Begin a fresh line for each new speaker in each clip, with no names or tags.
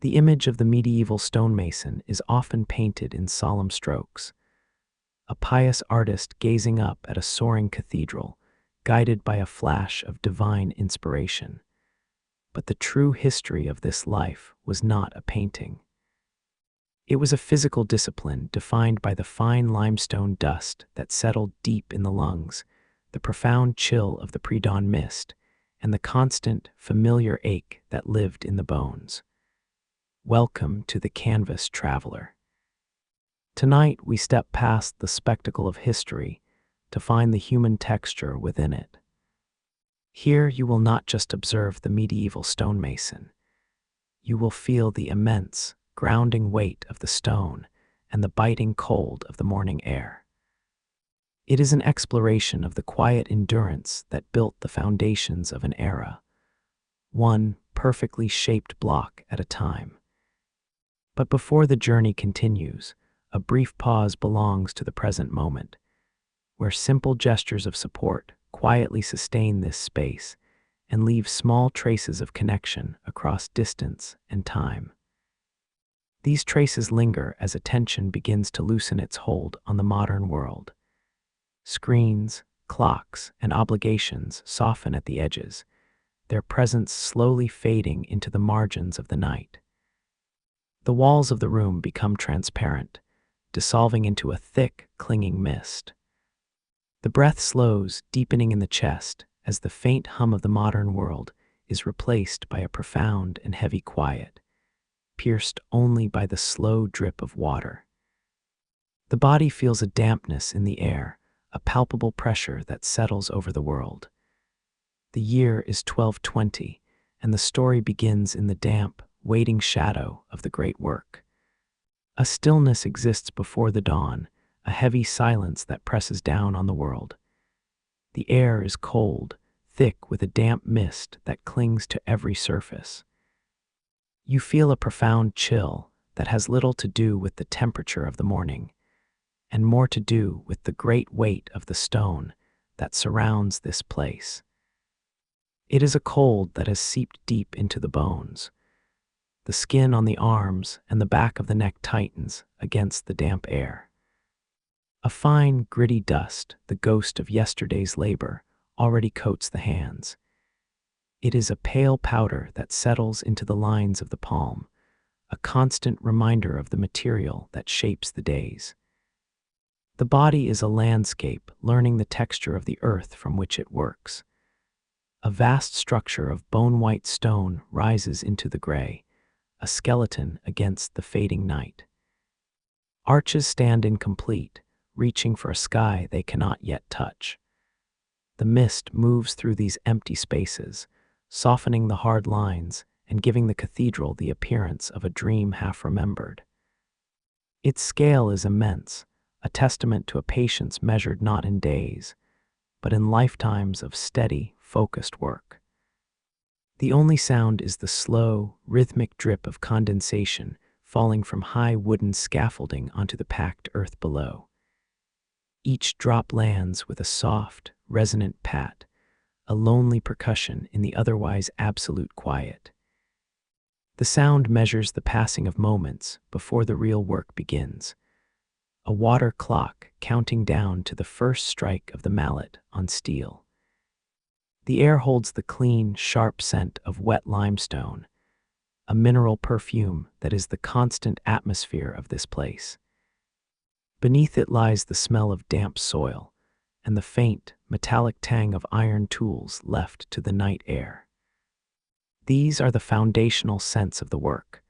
The image of the medieval stonemason is often painted in solemn strokes, a pious artist gazing up at a soaring cathedral, guided by a flash of divine inspiration. But the true history of this life was not a painting. It was a physical discipline defined by the fine limestone dust that settled deep in the lungs, the profound chill of the pre-dawn mist, and the constant, familiar ache that lived in the bones. Welcome to the Canvas Traveler. Tonight we step past the spectacle of history to find the human texture within it. Here you will not just observe the medieval stonemason. You will feel the immense, grounding weight of the stone and the biting cold of the morning air. It is an exploration of the quiet endurance that built the foundations of an era, one perfectly shaped block at a time. But before the journey continues, a brief pause belongs to the present moment, where simple gestures of support quietly sustain this space and leave small traces of connection across distance and time. These traces linger as attention begins to loosen its hold on the modern world. Screens, clocks, and obligations soften at the edges, their presence slowly fading into the margins of the night. The walls of the room become transparent, dissolving into a thick, clinging mist. The breath slows, deepening in the chest, as the faint hum of the modern world is replaced by a profound and heavy quiet, pierced only by the slow drip of water. The body feels a dampness in the air, a palpable pressure that settles over the world. The year is 1220, and the story begins in the damp, waiting shadow of the great work. A stillness exists before the dawn, a heavy silence that presses down on the world. The air is cold, thick with a damp mist that clings to every surface. You feel a profound chill that has little to do with the temperature of the morning, and more to do with the great weight of the stone that surrounds this place. It is a cold that has seeped deep into the bones. The skin on the arms and the back of the neck tightens against the damp air. A fine, gritty dust, the ghost of yesterday's labor, already coats the hands. It is a pale powder that settles into the lines of the palm, a constant reminder of the material that shapes the days. The body is a landscape, learning the texture of the earth from which it works. A vast structure of bone-white stone rises into the gray, a skeleton against the fading night. Arches stand incomplete, reaching for a sky they cannot yet touch. The mist moves through these empty spaces, softening the hard lines and giving the cathedral the appearance of a dream half remembered. Its scale is immense, a testament to a patience measured not in days, but in lifetimes of steady, focused work. The only sound is the slow, rhythmic drip of condensation falling from high wooden scaffolding onto the packed earth below. Each drop lands with a soft, resonant pat, a lonely percussion in the otherwise absolute quiet. The sound measures the passing of moments before the real work begins, a water clock counting down to the first strike of the mallet on steel. The air holds the clean, sharp scent of wet limestone, a mineral perfume that is the constant atmosphere of this place. Beneath it lies the smell of damp soil and the faint, metallic tang of iron tools left to the night air. These are the foundational scents of the work,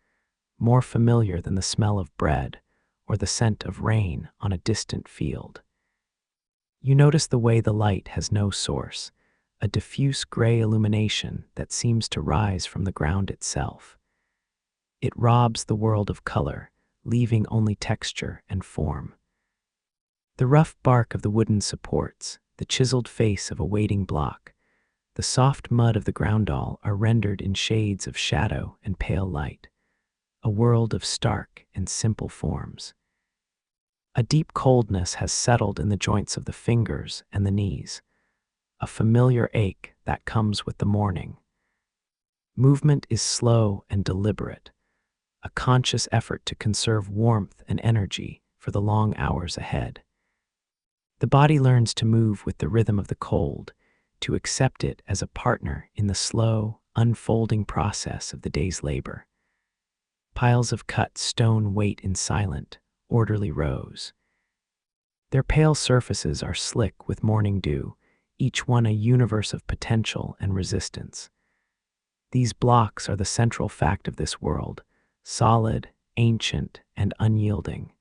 more familiar than the smell of bread or the scent of rain on a distant field. You notice the way the light has no source, a diffuse gray illumination that seems to rise from the ground itself. It robs the world of color, leaving only texture and form. The rough bark of the wooden supports, the chiseled face of a waiting block, the soft mud of the groundall are rendered in shades of shadow and pale light, a world of stark and simple forms. A deep coldness has settled in the joints of the fingers and the knees, a familiar ache that comes with the morning. Movement is slow and deliberate, a conscious effort to conserve warmth and energy for the long hours ahead. The body learns to move with the rhythm of the cold, to accept it as a partner in the slow, unfolding process of the day's labor. Piles of cut stone wait in silent, orderly rows. Their pale surfaces are slick with morning dew, each one a universe of potential and resistance. These blocks are the central fact of this world, solid, ancient, and unyielding.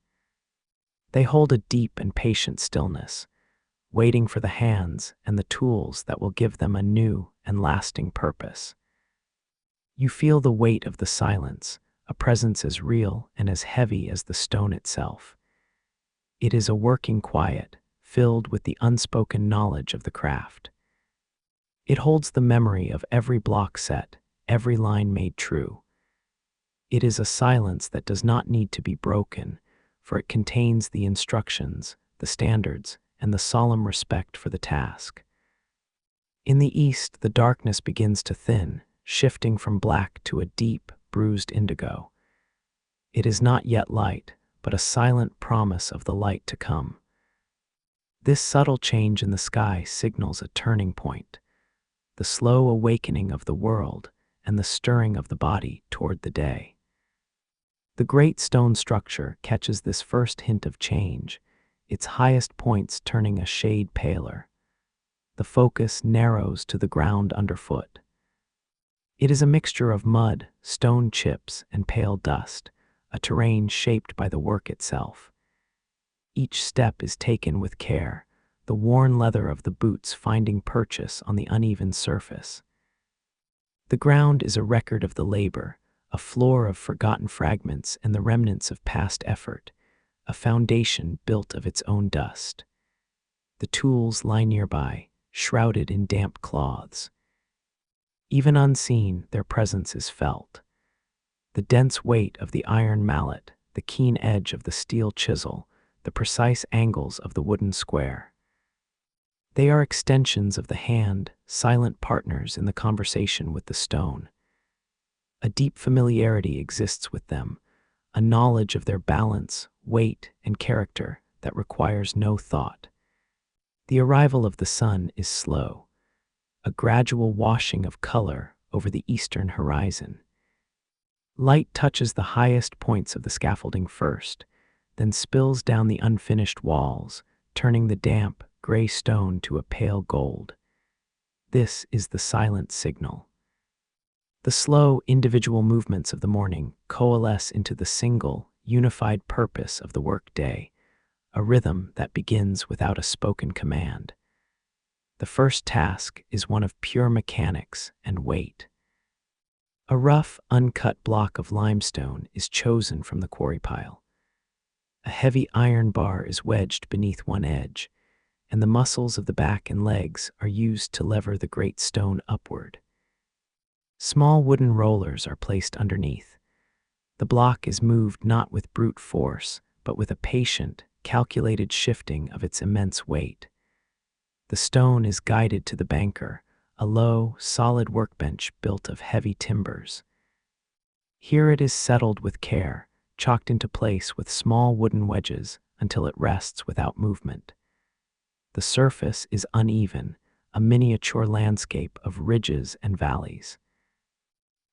They hold a deep and patient stillness, waiting for the hands and the tools that will give them a new and lasting purpose. You feel the weight of the silence, a presence as real and as heavy as the stone itself. It is a working quiet, filled with the unspoken knowledge of the craft. It holds the memory of every block set, every line made true. It is a silence that does not need to be broken, for it contains the instructions, the standards, and the solemn respect for the task. In the east, the darkness begins to thin, shifting from black to a deep, bruised indigo. It is not yet light, but a silent promise of the light to come. This subtle change in the sky signals a turning point, the slow awakening of the world and the stirring of the body toward the day. The great stone structure catches this first hint of change, its highest points turning a shade paler. The focus narrows to the ground underfoot. It is a mixture of mud, stone chips, and pale dust, a terrain shaped by the work itself. Each step is taken with care, the worn leather of the boots finding purchase on the uneven surface. The ground is a record of the labor, a floor of forgotten fragments and the remnants of past effort, a foundation built of its own dust. The tools lie nearby, shrouded in damp cloths. Even unseen, their presence is felt. The dense weight of the iron mallet, the keen edge of the steel chisel, the precise angles of the wooden square. They are extensions of the hand, silent partners in the conversation with the stone. A deep familiarity exists with them, a knowledge of their balance, weight, and character that requires no thought. The arrival of the sun is slow, a gradual washing of color over the eastern horizon. Light touches the highest points of the scaffolding first, then spills down the unfinished walls, turning the damp, gray stone to a pale gold. This is the silent signal. The slow, individual movements of the morning coalesce into the single, unified purpose of the workday, a rhythm that begins without a spoken command. The first task is one of pure mechanics and weight. A rough, uncut block of limestone is chosen from the quarry pile. A heavy iron bar is wedged beneath one edge, and the muscles of the back and legs are used to lever the great stone upward. Small wooden rollers are placed underneath. The block is moved not with brute force, but with a patient, calculated shifting of its immense weight. The stone is guided to the banker, a low, solid workbench built of heavy timbers. Here it is settled with care, chalked into place with small wooden wedges until it rests without movement. The surface is uneven, a miniature landscape of ridges and valleys.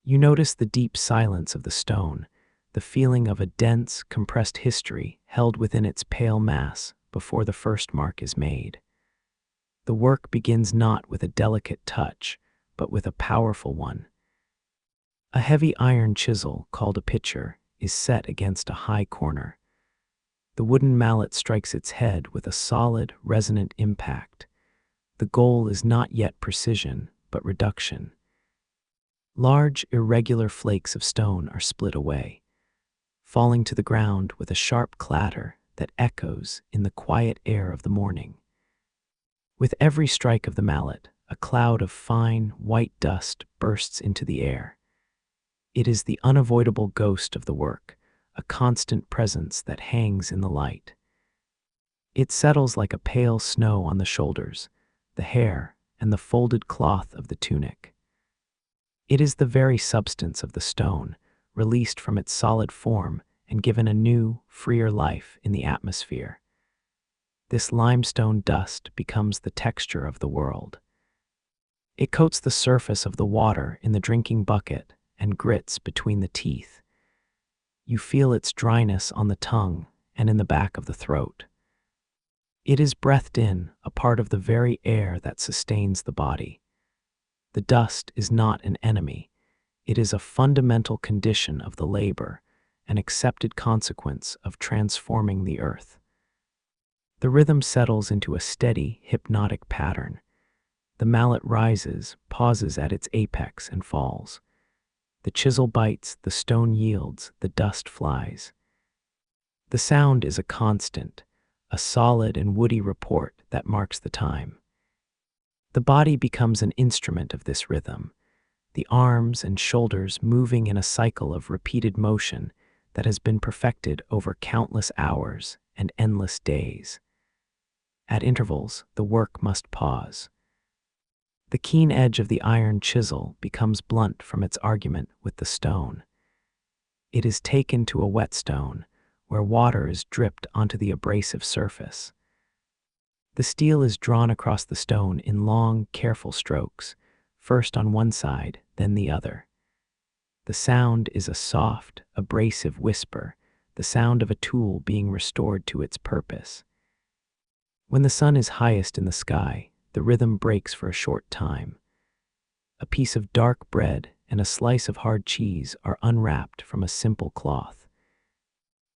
You notice the deep silence of the stone, the feeling of a dense, compressed history held within its pale mass before the first mark is made. The work begins not with a delicate touch, but with a powerful one. A heavy iron chisel, called a pitcher, is set against a high corner. The wooden mallet strikes its head with a solid, resonant impact. The goal is not yet precision, but reduction. Large, irregular flakes of stone are split away, falling to the ground with a sharp clatter that echoes in the quiet air of the morning. With every strike of the mallet, a cloud of fine, white dust bursts into the air. It is the unavoidable ghost of the work, a constant presence that hangs in the light. It settles like a pale snow on the shoulders, the hair, and the folded cloth of the tunic. It is the very substance of the stone, released from its solid form and given a new, freer life in the atmosphere. This limestone dust becomes the texture of the world. It coats the surface of the water in the drinking bucket and grits between the teeth. You feel its dryness on the tongue and in the back of the throat. It is breathed in, a part of the very air that sustains the body. The dust is not an enemy. It is a fundamental condition of the labor, an accepted consequence of transforming the earth. The rhythm settles into a steady, hypnotic pattern. The mallet rises, pauses at its apex, and falls. The chisel bites, the stone yields, the dust flies. The sound is a constant, a solid and woody report that marks the time. The body becomes an instrument of this rhythm, the arms and shoulders moving in a cycle of repeated motion that has been perfected over countless hours and endless days. At intervals, the work must pause. The keen edge of the iron chisel becomes blunt from its argument with the stone. It is taken to a whetstone, where water is dripped onto the abrasive surface. The steel is drawn across the stone in long, careful strokes, first on one side, then the other. The sound is a soft, abrasive whisper, the sound of a tool being restored to its purpose. When the sun is highest in the sky, the rhythm breaks for a short time. A piece of dark bread and a slice of hard cheese are unwrapped from a simple cloth.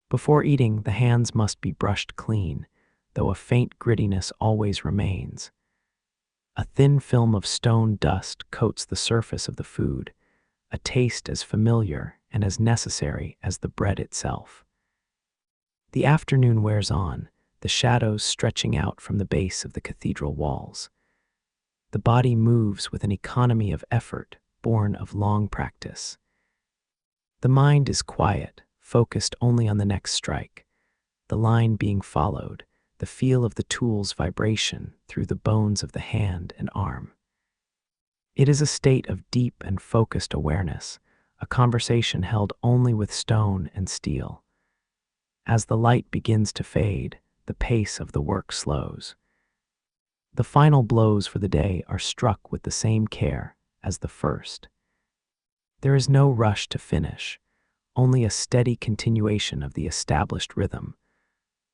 Before eating, the hands must be brushed clean, though a faint grittiness always remains. A thin film of stone dust coats the surface of the food, a taste as familiar and as necessary as the bread itself. The afternoon wears on, the shadows stretching out from the base of the cathedral walls. The body moves with an economy of effort born of long practice. The mind is quiet, focused only on the next strike, the line being followed, the feel of the tool's vibration through the bones of the hand and arm. It is a state of deep and focused awareness, a conversation held only with stone and steel. As the light begins to fade, the pace of the work slows. The final blows for the day are struck with the same care as the first. There is no rush to finish, only a steady continuation of the established rhythm,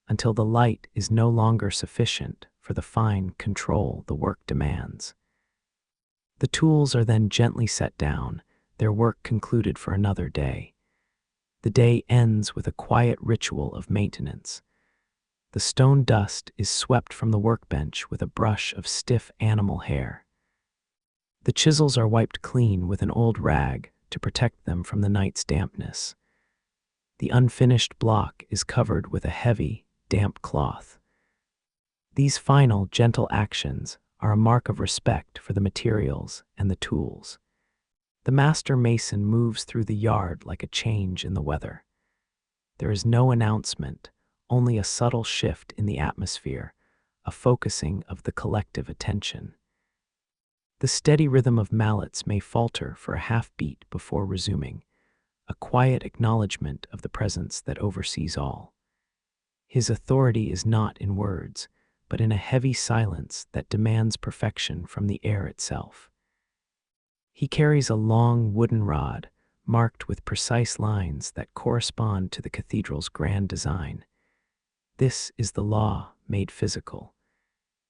until the light is no longer sufficient for the fine control the work demands. The tools are then gently set down, their work concluded for another day. The day ends with a quiet ritual of maintenance. The stone dust is swept from the workbench with a brush of stiff animal hair. The chisels are wiped clean with an old rag to protect them from the night's dampness. The unfinished block is covered with a heavy, damp cloth. These final, gentle actions are a mark of respect for the materials and the tools. The master mason moves through the yard like a change in the weather. There is no announcement, only a subtle shift in the atmosphere, a focusing of the collective attention. The steady rhythm of mallets may falter for a half-beat before resuming, a quiet acknowledgement of the presence that oversees all. His authority is not in words, but in a heavy silence that demands perfection from the air itself. He carries a long wooden rod, marked with precise lines that correspond to the cathedral's grand design. This is the law made physical.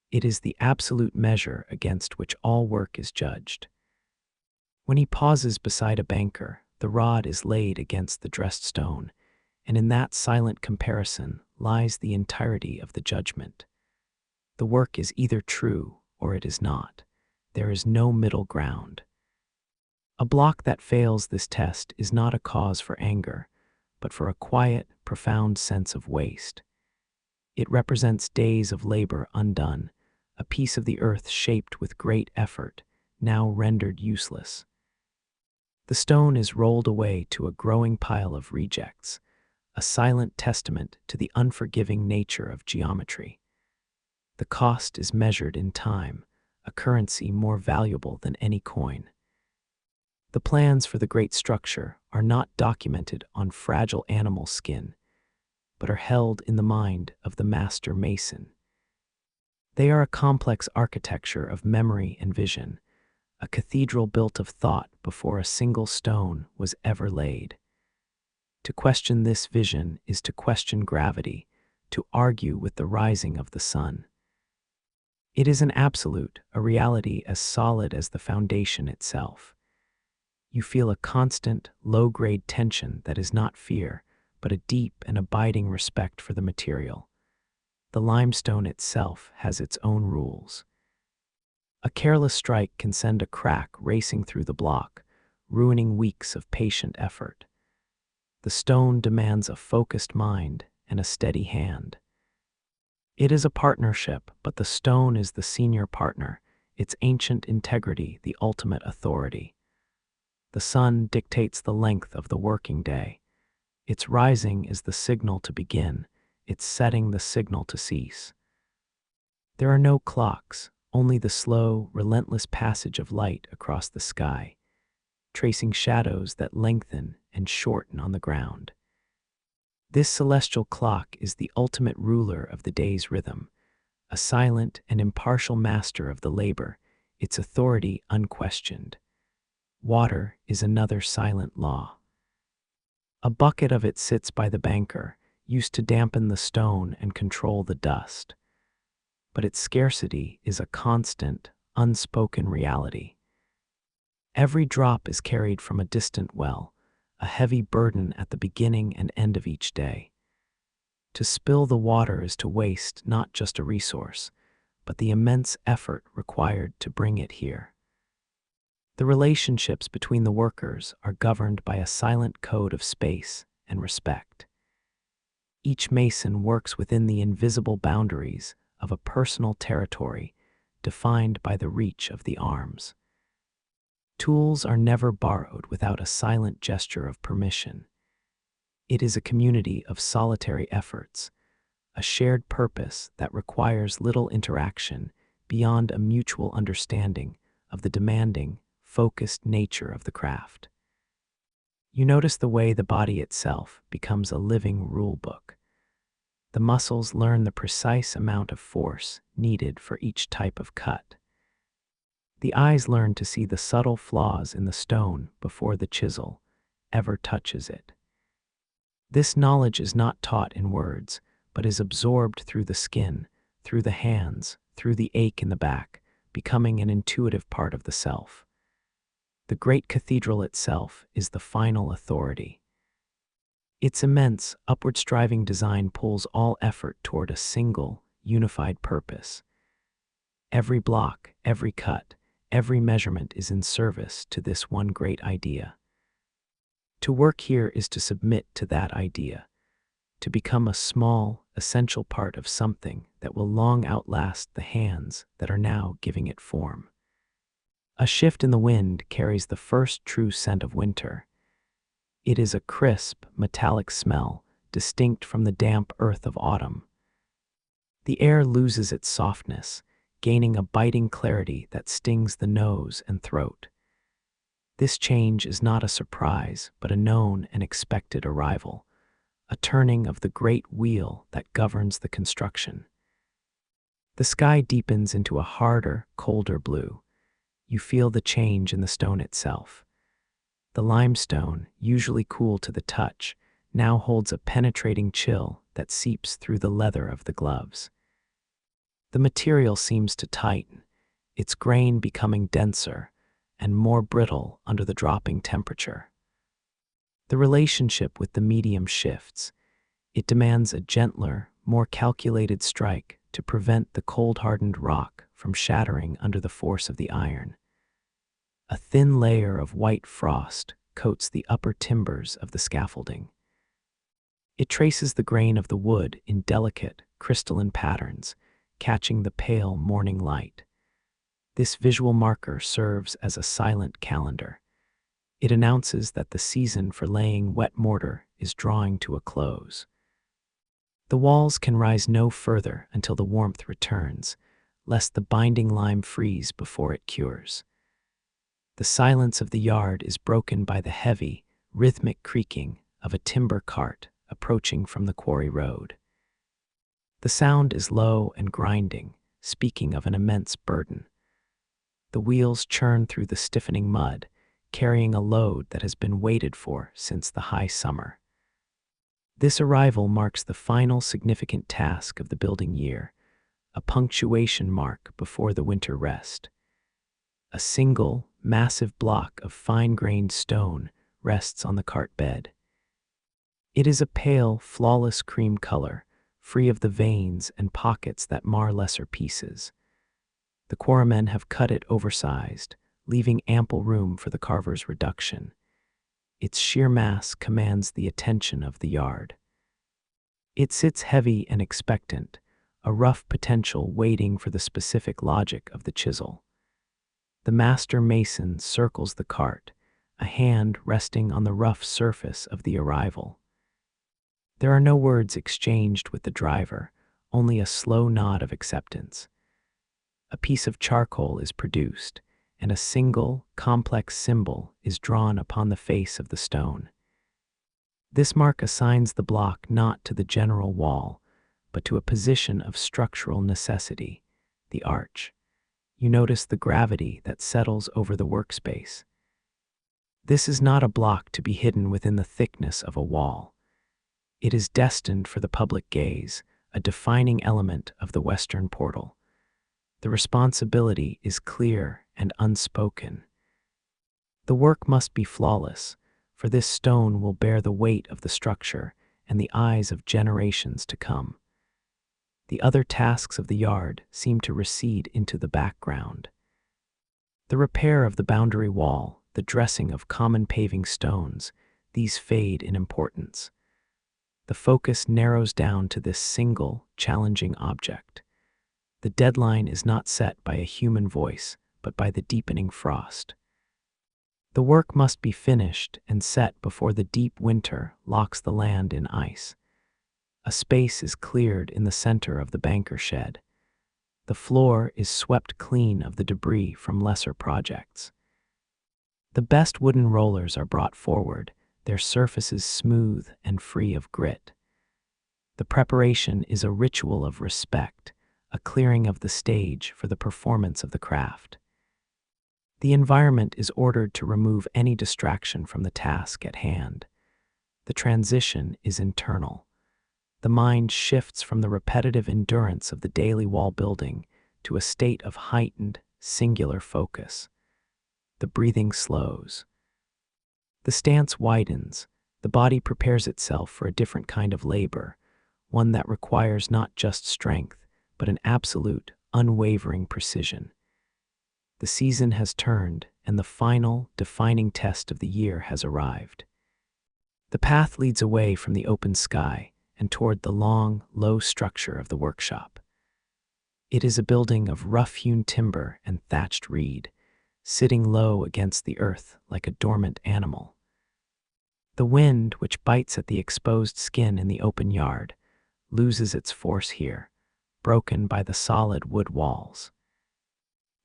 It is the absolute measure against which all work is judged. When he pauses beside a banker, the rod is laid against the dressed stone, and in that silent comparison lies the entirety of the judgment. The work is either true or it is not. There is no middle ground. A block that fails this test is not a cause for anger, but for a quiet, profound sense of waste. It represents days of labor undone, a piece of the earth shaped with great effort, now rendered useless. The stone is rolled away to a growing pile of rejects, a silent testament to the unforgiving nature of geometry. The cost is measured in time, a currency more valuable than any coin. The plans for the great structure are not documented on fragile animal skin, but are held in the mind of the master mason. They are a complex architecture of memory and vision, a cathedral built of thought before a single stone was ever laid. To question this vision is to question gravity, to argue with the rising of the sun. It is an absolute, a reality as solid as the foundation itself. You feel a constant, low-grade tension that is not fear, but a deep and abiding respect for the material. The limestone itself has its own rules. A careless strike can send a crack racing through the block, ruining weeks of patient effort. The stone demands a focused mind and a steady hand. It is a partnership, but the stone is the senior partner, its ancient integrity the ultimate authority. The sun dictates the length of the working day. Its rising is the signal to begin, its setting the signal to cease. There are no clocks, only the slow, relentless passage of light across the sky, tracing shadows that lengthen and shorten on the ground. This celestial clock is the ultimate ruler of the day's rhythm, a silent and impartial master of the labor, its authority unquestioned. Water is another silent law. A bucket of it sits by the banker, used to dampen the stone and control the dust. But its scarcity is a constant, unspoken reality. Every drop is carried from a distant well, a heavy burden at the beginning and end of each day. To spill the water is to waste not just a resource, but the immense effort required to bring it here. The relationships between the workers are governed by a silent code of space and respect. Each mason works within the invisible boundaries of a personal territory defined by the reach of the arms. Tools are never borrowed without a silent gesture of permission. It is a community of solitary efforts, a shared purpose that requires little interaction beyond a mutual understanding of the demanding, focused nature of the craft. You notice the way the body itself becomes a living rule book. The muscles learn the precise amount of force needed for each type of cut. The eyes learn to see the subtle flaws in the stone before the chisel ever touches it. This knowledge is not taught in words, but is absorbed through the skin, through the hands, through the ache in the back, becoming an intuitive part of the self. The great cathedral itself is the final authority. Its immense, upward-striving design pulls all effort toward a single, unified purpose. Every block, every cut, every measurement is in service to this one great idea. To work here is to submit to that idea, to become a small, essential part of something that will long outlast the hands that are now giving it form. A shift in the wind carries the first true scent of winter. It is a crisp, metallic smell, distinct from the damp earth of autumn. The air loses its softness, gaining a biting clarity that stings the nose and throat. This change is not a surprise, but a known and expected arrival, a turning of the great wheel that governs the construction. The sky deepens into a harder, colder blue. You feel the change in the stone itself. The limestone, usually cool to the touch, now holds a penetrating chill that seeps through the leather of the gloves. The material seems to tighten, its grain becoming denser and more brittle under the dropping temperature. The relationship with the medium shifts. It demands a gentler, more calculated strike to prevent the cold-hardened rock from shattering under the force of the iron. A thin layer of white frost coats the upper timbers of the scaffolding. It traces the grain of the wood in delicate, crystalline patterns, catching the pale morning light. This visual marker serves as a silent calendar. It announces that the season for laying wet mortar is drawing to a close. The walls can rise no further until the warmth returns, lest the binding lime freeze before it cures. The silence of the yard is broken by the heavy, rhythmic creaking of a timber cart approaching from the quarry road. The sound is low and grinding, speaking of an immense burden. The wheels churn through the stiffening mud, carrying a load that has been waited for since the high summer. This arrival marks the final significant task of the building year, a punctuation mark before the winter rest. A single, massive block of fine-grained stone rests on the cart bed. It is a pale, flawless cream color, free of the veins and pockets that mar lesser pieces. The quarrymen have cut it oversized, leaving ample room for the carver's reduction. Its sheer mass commands the attention of the yard. It sits heavy and expectant, a rough potential waiting for the specific logic of the chisel. The master mason circles the cart, a hand resting on the rough surface of the arrival. There are no words exchanged with the driver, only a slow nod of acceptance. A piece of charcoal is produced, and a single, complex symbol is drawn upon the face of the stone. This mark assigns the block not to the general wall, but to a position of structural necessity, the arch. You notice the gravity that settles over the workspace. This is not a block to be hidden within the thickness of a wall. It is destined for the public gaze, a defining element of the western portal. The responsibility is clear and unspoken. The work must be flawless, for this stone will bear the weight of the structure and the eyes of generations to come. The other tasks of the yard seem to recede into the background. The repair of the boundary wall, the dressing of common paving stones, these fade in importance. The focus narrows down to this single, challenging object. The deadline is not set by a human voice, but by the deepening frost. The work must be finished and set before the deep winter locks the land in ice. A space is cleared in the center of the banker shed. The floor is swept clean of the debris from lesser projects. The best wooden rollers are brought forward, their surfaces smooth and free of grit. The preparation is a ritual of respect, a clearing of the stage for the performance of the craft. The environment is ordered to remove any distraction from the task at hand. The transition is internal. The mind shifts from the repetitive endurance of the daily wall building to a state of heightened, singular focus. The breathing slows. The stance widens. The body prepares itself for a different kind of labor, one that requires not just strength, but an absolute, unwavering precision. The season has turned, and the final, defining test of the year has arrived. The path leads away from the open sky and toward the long, low structure of the workshop. It is a building of rough-hewn timber and thatched reed, sitting low against the earth like a dormant animal. The wind, which bites at the exposed skin in the open yard, loses its force here, broken by the solid wood walls.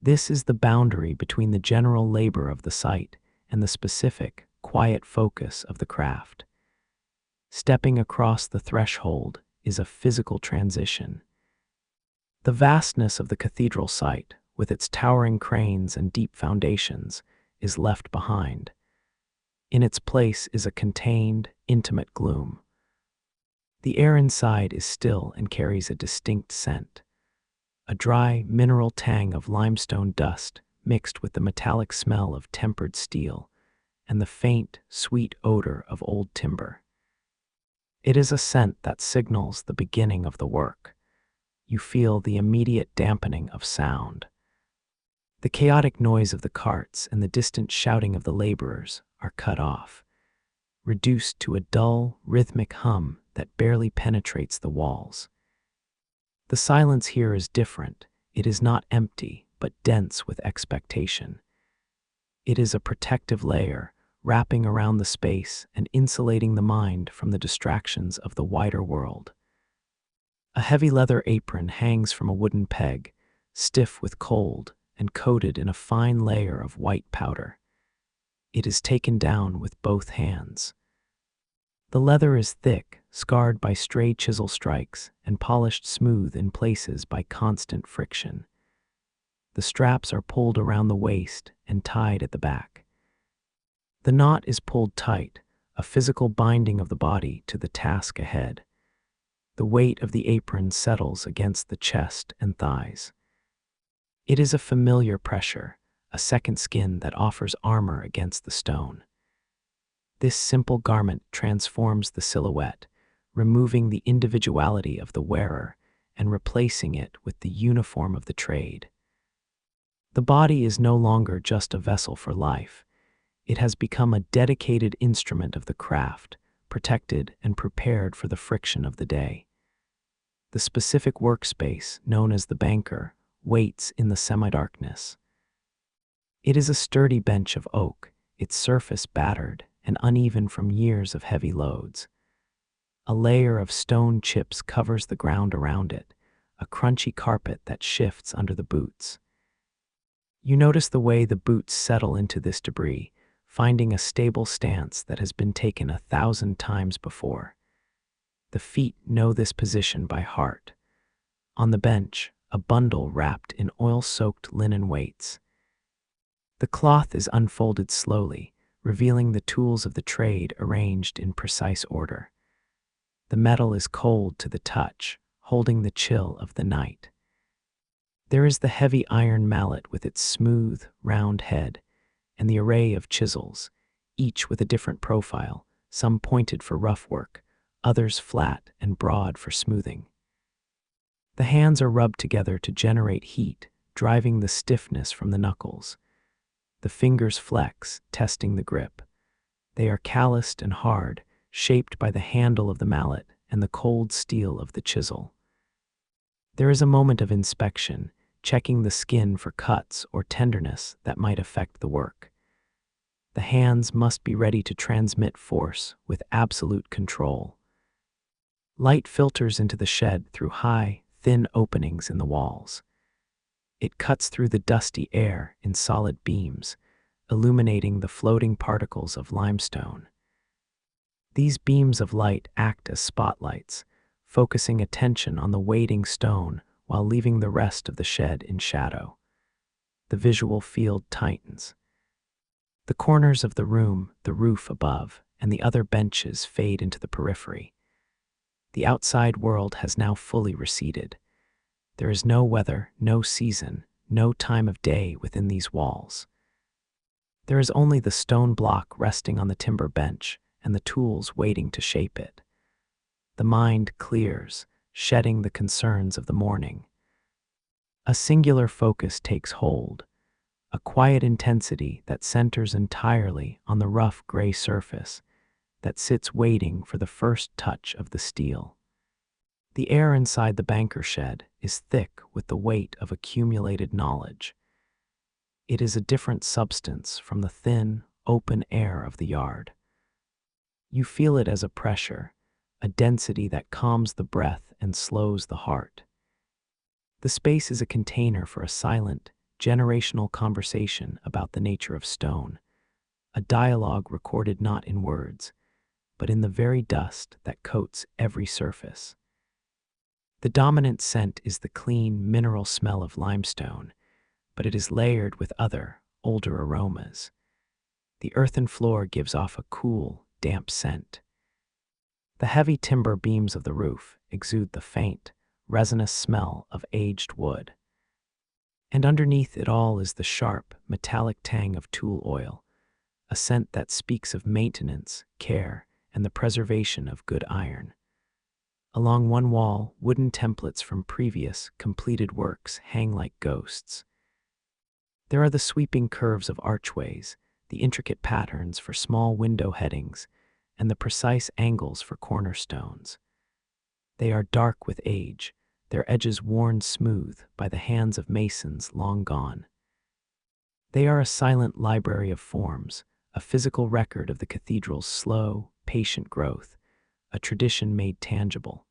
This is the boundary between the general labor of the site and the specific, quiet focus of the craft. Stepping across the threshold is a physical transition. The vastness of the cathedral site, with its towering cranes and deep foundations, is left behind. In its place is a contained, intimate gloom. The air inside is still and carries a distinct scent. A dry, mineral tang of limestone dust mixed with the metallic smell of tempered steel and the faint, sweet odor of old timber. It is a scent that signals the beginning of the work. You feel the immediate dampening of sound. The chaotic noise of the carts and the distant shouting of the laborers are cut off, reduced to a dull, rhythmic hum that barely penetrates the walls. The silence here is different. It is not empty, but dense with expectation. It is a protective layer, wrapping around the space and insulating the mind from the distractions of the wider world. A heavy leather apron hangs from a wooden peg, stiff with cold and coated in a fine layer of white powder. It is taken down with both hands. The leather is thick, scarred by stray chisel strikes, and polished smooth in places by constant friction. The straps are pulled around the waist and tied at the back. The knot is pulled tight, a physical binding of the body to the task ahead. The weight of the apron settles against the chest and thighs. It is a familiar pressure, a second skin that offers armor against the stone. This simple garment transforms the silhouette, removing the individuality of the wearer and replacing it with the uniform of the trade. The body is no longer just a vessel for life. It has become a dedicated instrument of the craft, protected and prepared for the friction of the day. The specific workspace, known as the banker, waits in the semi-darkness. It is a sturdy bench of oak, its surface battered and uneven from years of heavy loads. A layer of stone chips covers the ground around it, a crunchy carpet that shifts under the boots. You notice the way the boots settle into this debris, finding a stable stance that has been taken 1,000 times before. The feet know this position by heart. On the bench, a bundle wrapped in oil-soaked linen waits. The cloth is unfolded slowly, revealing the tools of the trade arranged in precise order. The metal is cold to the touch, holding the chill of the night. There is the heavy iron mallet with its smooth, round head, and the array of chisels, each with a different profile, some pointed for rough work, others flat and broad for smoothing. The hands are rubbed together to generate heat, driving the stiffness from the knuckles. The fingers flex, testing the grip. They are calloused and hard, shaped by the handle of the mallet and the cold steel of the chisel. There is a moment of inspection, checking the skin for cuts or tenderness that might affect the work. The hands must be ready to transmit force with absolute control. Light filters into the shed through high, thin openings in the walls. It cuts through the dusty air in solid beams, illuminating the floating particles of limestone. These beams of light act as spotlights, focusing attention on the waiting stone while leaving the rest of the shed in shadow. The visual field tightens. The corners of the room, the roof above, and the other benches fade into the periphery. The outside world has now fully receded. There is no weather, no season, no time of day within these walls. There is only the stone block resting on the timber bench and the tools waiting to shape it. The mind clears, shedding the concerns of the morning. A singular focus takes hold, a quiet intensity that centers entirely on the rough gray surface that sits waiting for the first touch of the steel. The air inside the banker shed is thick with the weight of accumulated knowledge. It is a different substance from the thin, open air of the yard. You feel it as a pressure, a density that calms the breath and slows the heart. The space is a container for a silent, generational conversation about the nature of stone, a dialogue recorded not in words, but in the very dust that coats every surface. The dominant scent is the clean, mineral smell of limestone, but it is layered with other, older aromas. The earthen floor gives off a cool, damp scent. The heavy timber beams of the roof exude the faint, resinous smell of aged wood. And underneath it all is the sharp, metallic tang of tool oil, a scent that speaks of maintenance, care, and the preservation of good iron. Along one wall, wooden templates from previous, completed works hang like ghosts. There are the sweeping curves of archways, the intricate patterns for small window headings, and the precise angles for cornerstones. They are dark with age, their edges worn smooth by the hands of masons long gone. They are a silent library of forms, a physical record of the cathedral's slow, patient growth, a tradition made tangible.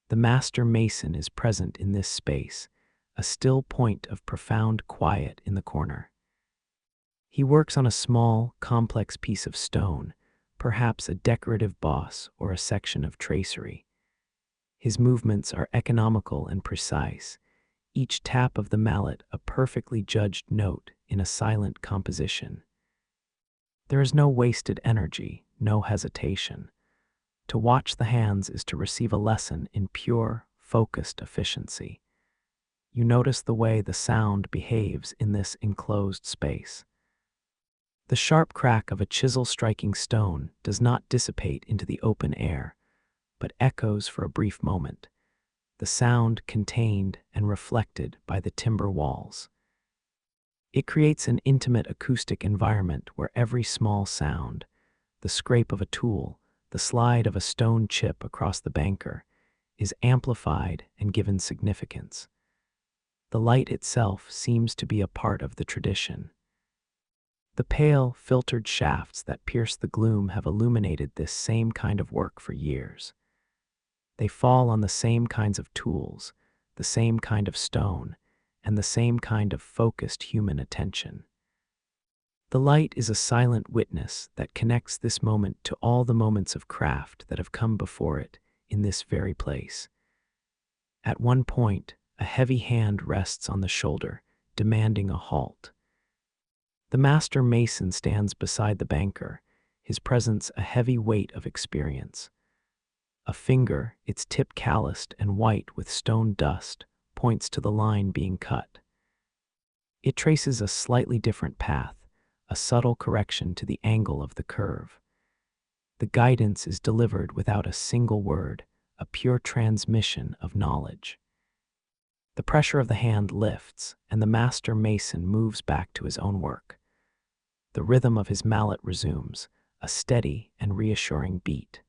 The master mason is present in this space, a still point of profound quiet in the corner. He works on a small, complex piece of stone, perhaps a decorative boss or a section of tracery. His movements are economical and precise, each tap of the mallet a perfectly judged note in a silent composition. There is no wasted energy, no hesitation. To watch the hands is to receive a lesson in pure, focused efficiency. You notice the way the sound behaves in this enclosed space. The sharp crack of a chisel striking stone does not dissipate into the open air, but echoes for a brief moment, the sound contained and reflected by the timber walls. It creates an intimate acoustic environment where every small sound, the scrape of a tool, the slide of a stone chip across the banker, is amplified and given significance. The light itself seems to be a part of the tradition. The pale, filtered shafts that pierce the gloom have illuminated this same kind of work for years. They fall on the same kinds of tools, the same kind of stone, and the same kind of focused human attention. The light is a silent witness that connects this moment to all the moments of craft that have come before it in this very place. At one point, a heavy hand rests on the shoulder, demanding a halt. The master mason stands beside the banker, his presence a heavy weight of experience. A finger, its tip calloused and white with stone dust, points to the line being cut. It traces a slightly different path, a subtle correction to the angle of the curve. The guidance is delivered without a single word, a pure transmission of knowledge. The pressure of the hand lifts, and the master mason moves back to his own work. The rhythm of his mallet resumes, a steady and reassuring beat.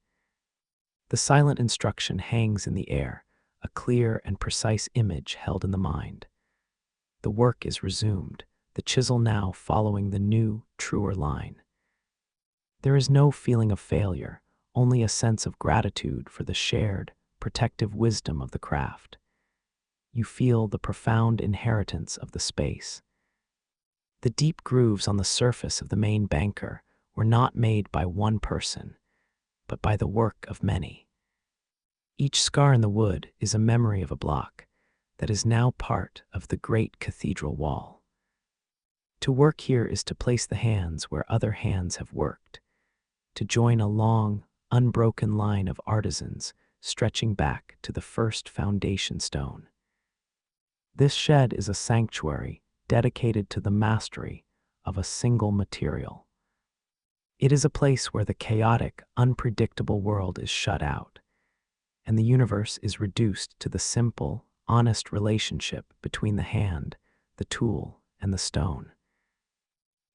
The silent instruction hangs in the air, a clear and precise image held in the mind. The work is resumed, the chisel now following the new, truer line. There is no feeling of failure, only a sense of gratitude for the shared, protective wisdom of the craft. You feel the profound inheritance of the space. The deep grooves on the surface of the main banker were not made by one person, but by the work of many. Each scar in the wood is a memory of a block that is now part of the great cathedral wall. To work here is to place the hands where other hands have worked, to join a long, unbroken line of artisans stretching back to the first foundation stone. This shed is a sanctuary dedicated to the mastery of a single material. It is a place where the chaotic, unpredictable world is shut out, and the universe is reduced to the simple, honest relationship between the hand, the tool, and the stone.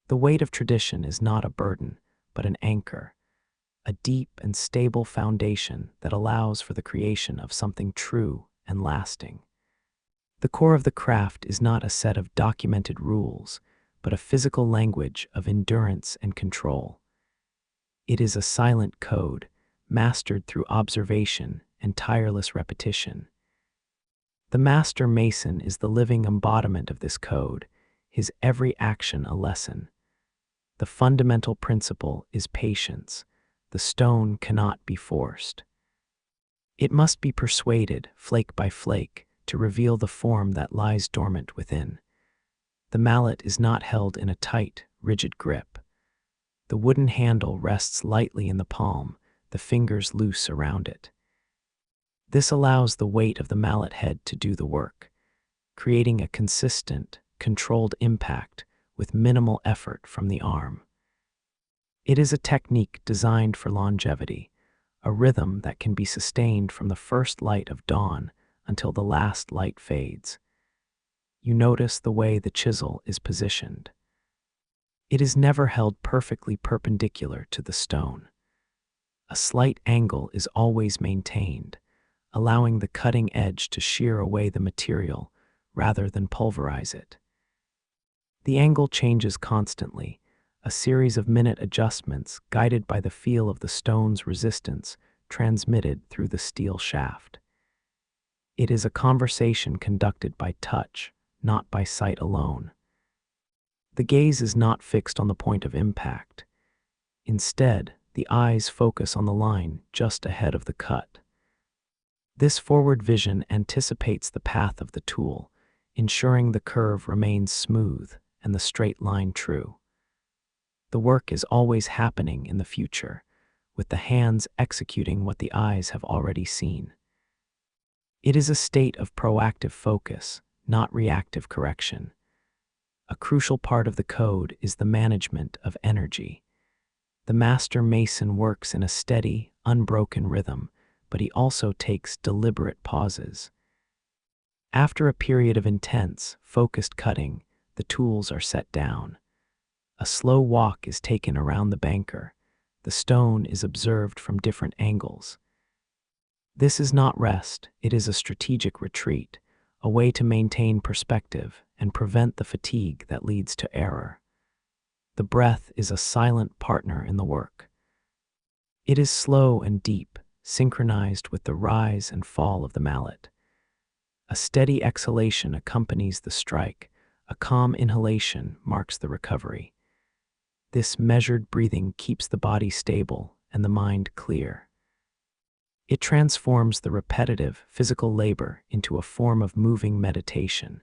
The weight of tradition is not a burden, but an anchor, a deep and stable foundation that allows for the creation of something true and lasting. The core of the craft is not a set of documented rules, but a physical language of endurance and control. It is a silent code, mastered through observation and tireless repetition. The master mason is the living embodiment of this code, his every action a lesson. The fundamental principle is patience. The stone cannot be forced. It must be persuaded, flake by flake, to reveal the form that lies dormant within. The mallet is not held in a tight, rigid grip. The wooden handle rests lightly in the palm, the fingers loose around it. This allows the weight of the mallet head to do the work, creating a consistent, controlled impact with minimal effort from the arm. It is a technique designed for longevity, a rhythm that can be sustained from the first light of dawn until the last light fades. You notice the way the chisel is positioned. It is never held perfectly perpendicular to the stone. A slight angle is always maintained, allowing the cutting edge to shear away the material rather than pulverize it. The angle changes constantly, a series of minute adjustments guided by the feel of the stone's resistance transmitted through the steel shaft. It is a conversation conducted by touch, not by sight alone. The gaze is not fixed on the point of impact. Instead, the eyes focus on the line just ahead of the cut. This forward vision anticipates the path of the tool, ensuring the curve remains smooth and the straight line true. The work is always happening in the future, with the hands executing what the eyes have already seen. It is a state of proactive focus, not reactive correction. A crucial part of the code is the management of energy. The master mason works in a steady, unbroken rhythm, but he also takes deliberate pauses. After a period of intense, focused cutting, the tools are set down. A slow walk is taken around the banker. The stone is observed from different angles. This is not rest, it is a strategic retreat, a way to maintain perspective and prevent the fatigue that leads to error. The breath is a silent partner in the work. It is slow and deep, synchronized with the rise and fall of the mallet. A steady exhalation accompanies the strike, a calm inhalation marks the recovery. This measured breathing keeps the body stable and the mind clear. It transforms the repetitive, physical labor into a form of moving meditation,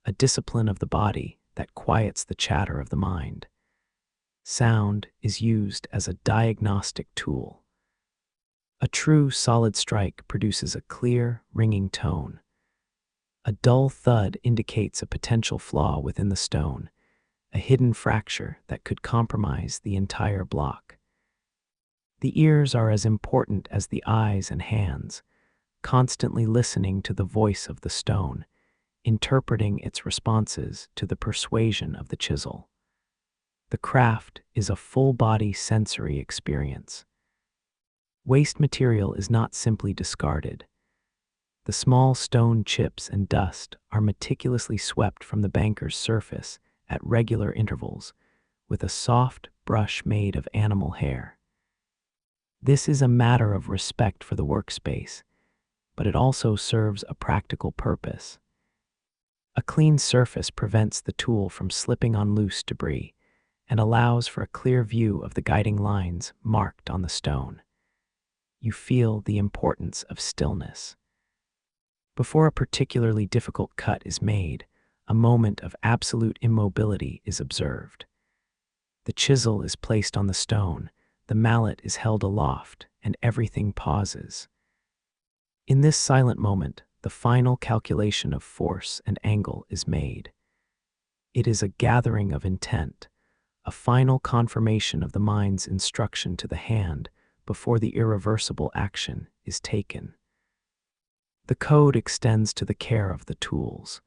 a discipline of the body that quiets the chatter of the mind. Sound is used as a diagnostic tool. A true solid strike produces a clear, ringing tone. A dull thud indicates a potential flaw within the stone, a hidden fracture that could compromise the entire block. The ears are as important as the eyes and hands, constantly listening to the voice of the stone, interpreting its responses to the persuasion of the chisel. The craft is a full-body sensory experience. Waste material is not simply discarded. The small stone chips and dust are meticulously swept from the banker's surface at regular intervals with a soft brush made of animal hair. This is a matter of respect for the workspace, but it also serves a practical purpose. A clean surface prevents the tool from slipping on loose debris and allows for a clear view of the guiding lines marked on the stone. You feel the importance of stillness. Before a particularly difficult cut is made, a moment of absolute immobility is observed. The chisel is placed on the stone, the mallet is held aloft, and everything pauses. In this silent moment, the final calculation of force and angle is made. It is a gathering of intent, a final confirmation of the mind's instruction to the hand before the irreversible action is taken. The code extends to the care of the tools.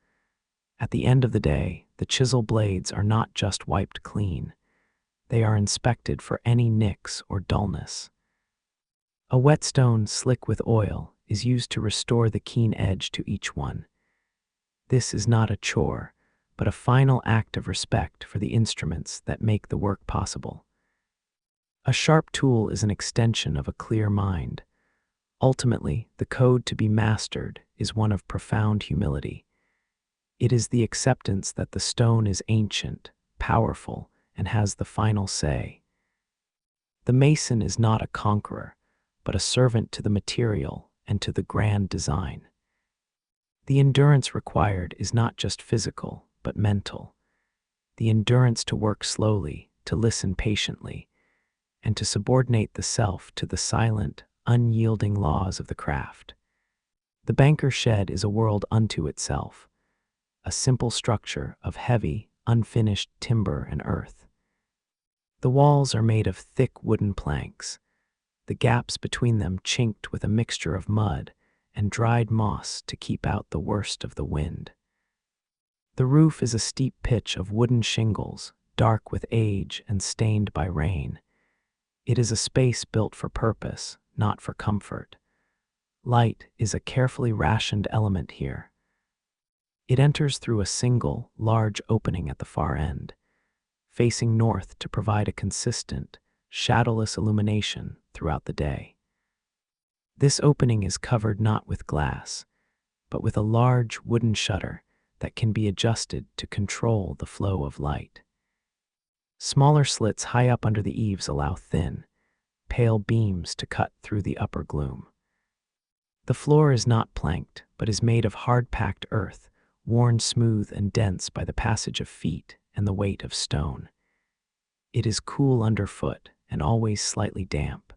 At the end of the day, the chisel blades are not just wiped clean. They are inspected for any nicks or dullness. A whetstone slick with oil is used to restore the keen edge to each one. This is not a chore, but a final act of respect for the instruments that make the work possible. A sharp tool is an extension of a clear mind. Ultimately, the code to be mastered is one of profound humility. It is the acceptance that the stone is ancient, powerful, and has the final say. The mason is not a conqueror, but a servant to the material and to the grand design. The endurance required is not just physical, but mental. The endurance to work slowly, to listen patiently, and to subordinate the self to the silent, unyielding laws of the craft. The banker's shed is a world unto itself, a simple structure of heavy, unfinished timber and earth. The walls are made of thick wooden planks, the gaps between them chinked with a mixture of mud and dried moss to keep out the worst of the wind. The roof is a steep pitch of wooden shingles, dark with age and stained by rain. It is a space built for purpose, not for comfort. Light is a carefully rationed element here. It enters through a single, large opening at the far end, facing north to provide a consistent, shadowless illumination throughout the day. This opening is covered not with glass, but with a large wooden shutter that can be adjusted to control the flow of light. Smaller slits high up under the eaves allow thin, pale beams to cut through the upper gloom. The floor is not planked, but is made of hard-packed earth, worn smooth and dense by the passage of feet and the weight of stone. It is cool underfoot and always slightly damp.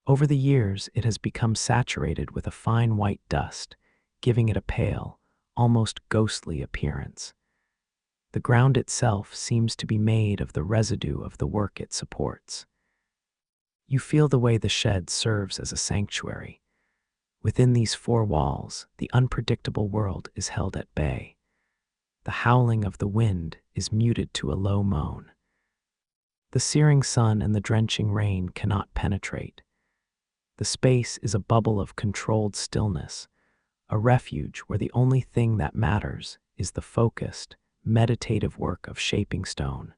Over the years, it has become saturated with a fine white dust, giving it a pale, almost ghostly appearance. The ground itself seems to be made of the residue of the work it supports. You feel the way the shed serves as a sanctuary. Within these four walls, the unpredictable world is held at bay. The howling of the wind is muted to a low moan. The searing sun and the drenching rain cannot penetrate. The space is a bubble of controlled stillness, a refuge where the only thing that matters is the focused, meditative work of shaping stone.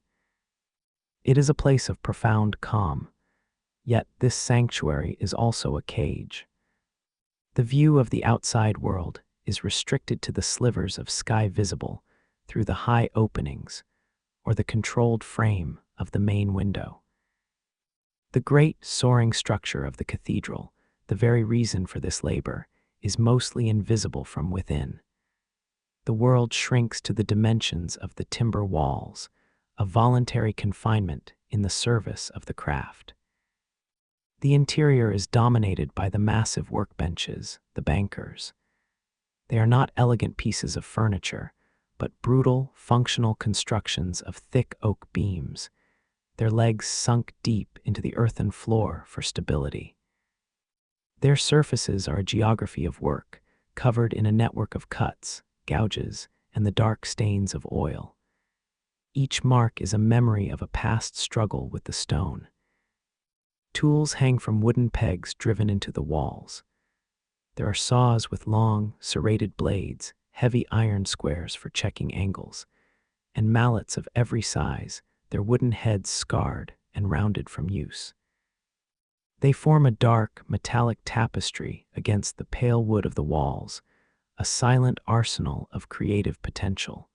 It is a place of profound calm, yet this sanctuary is also a cage. The view of the outside world is restricted to the slivers of sky visible through the high openings or the controlled frame of the main window. The great, soaring structure of the cathedral, the very reason for this labor, is mostly invisible from within. The world shrinks to the dimensions of the timber walls, a voluntary confinement in the service of the craft. The interior is dominated by the massive workbenches, the bankers. They are not elegant pieces of furniture, but brutal, functional constructions of thick oak beams, their legs sunk deep into the earthen floor for stability. Their surfaces are a geography of work, covered in a network of cuts, gouges, and the dark stains of oil. Each mark is a memory of a past struggle with the stone. Tools hang from wooden pegs driven into the walls. There are saws with long, serrated blades, heavy iron squares for checking angles, and mallets of every size, their wooden heads scarred and rounded from use. They form a dark, metallic tapestry against the pale wood of the walls, a silent arsenal of creative potential.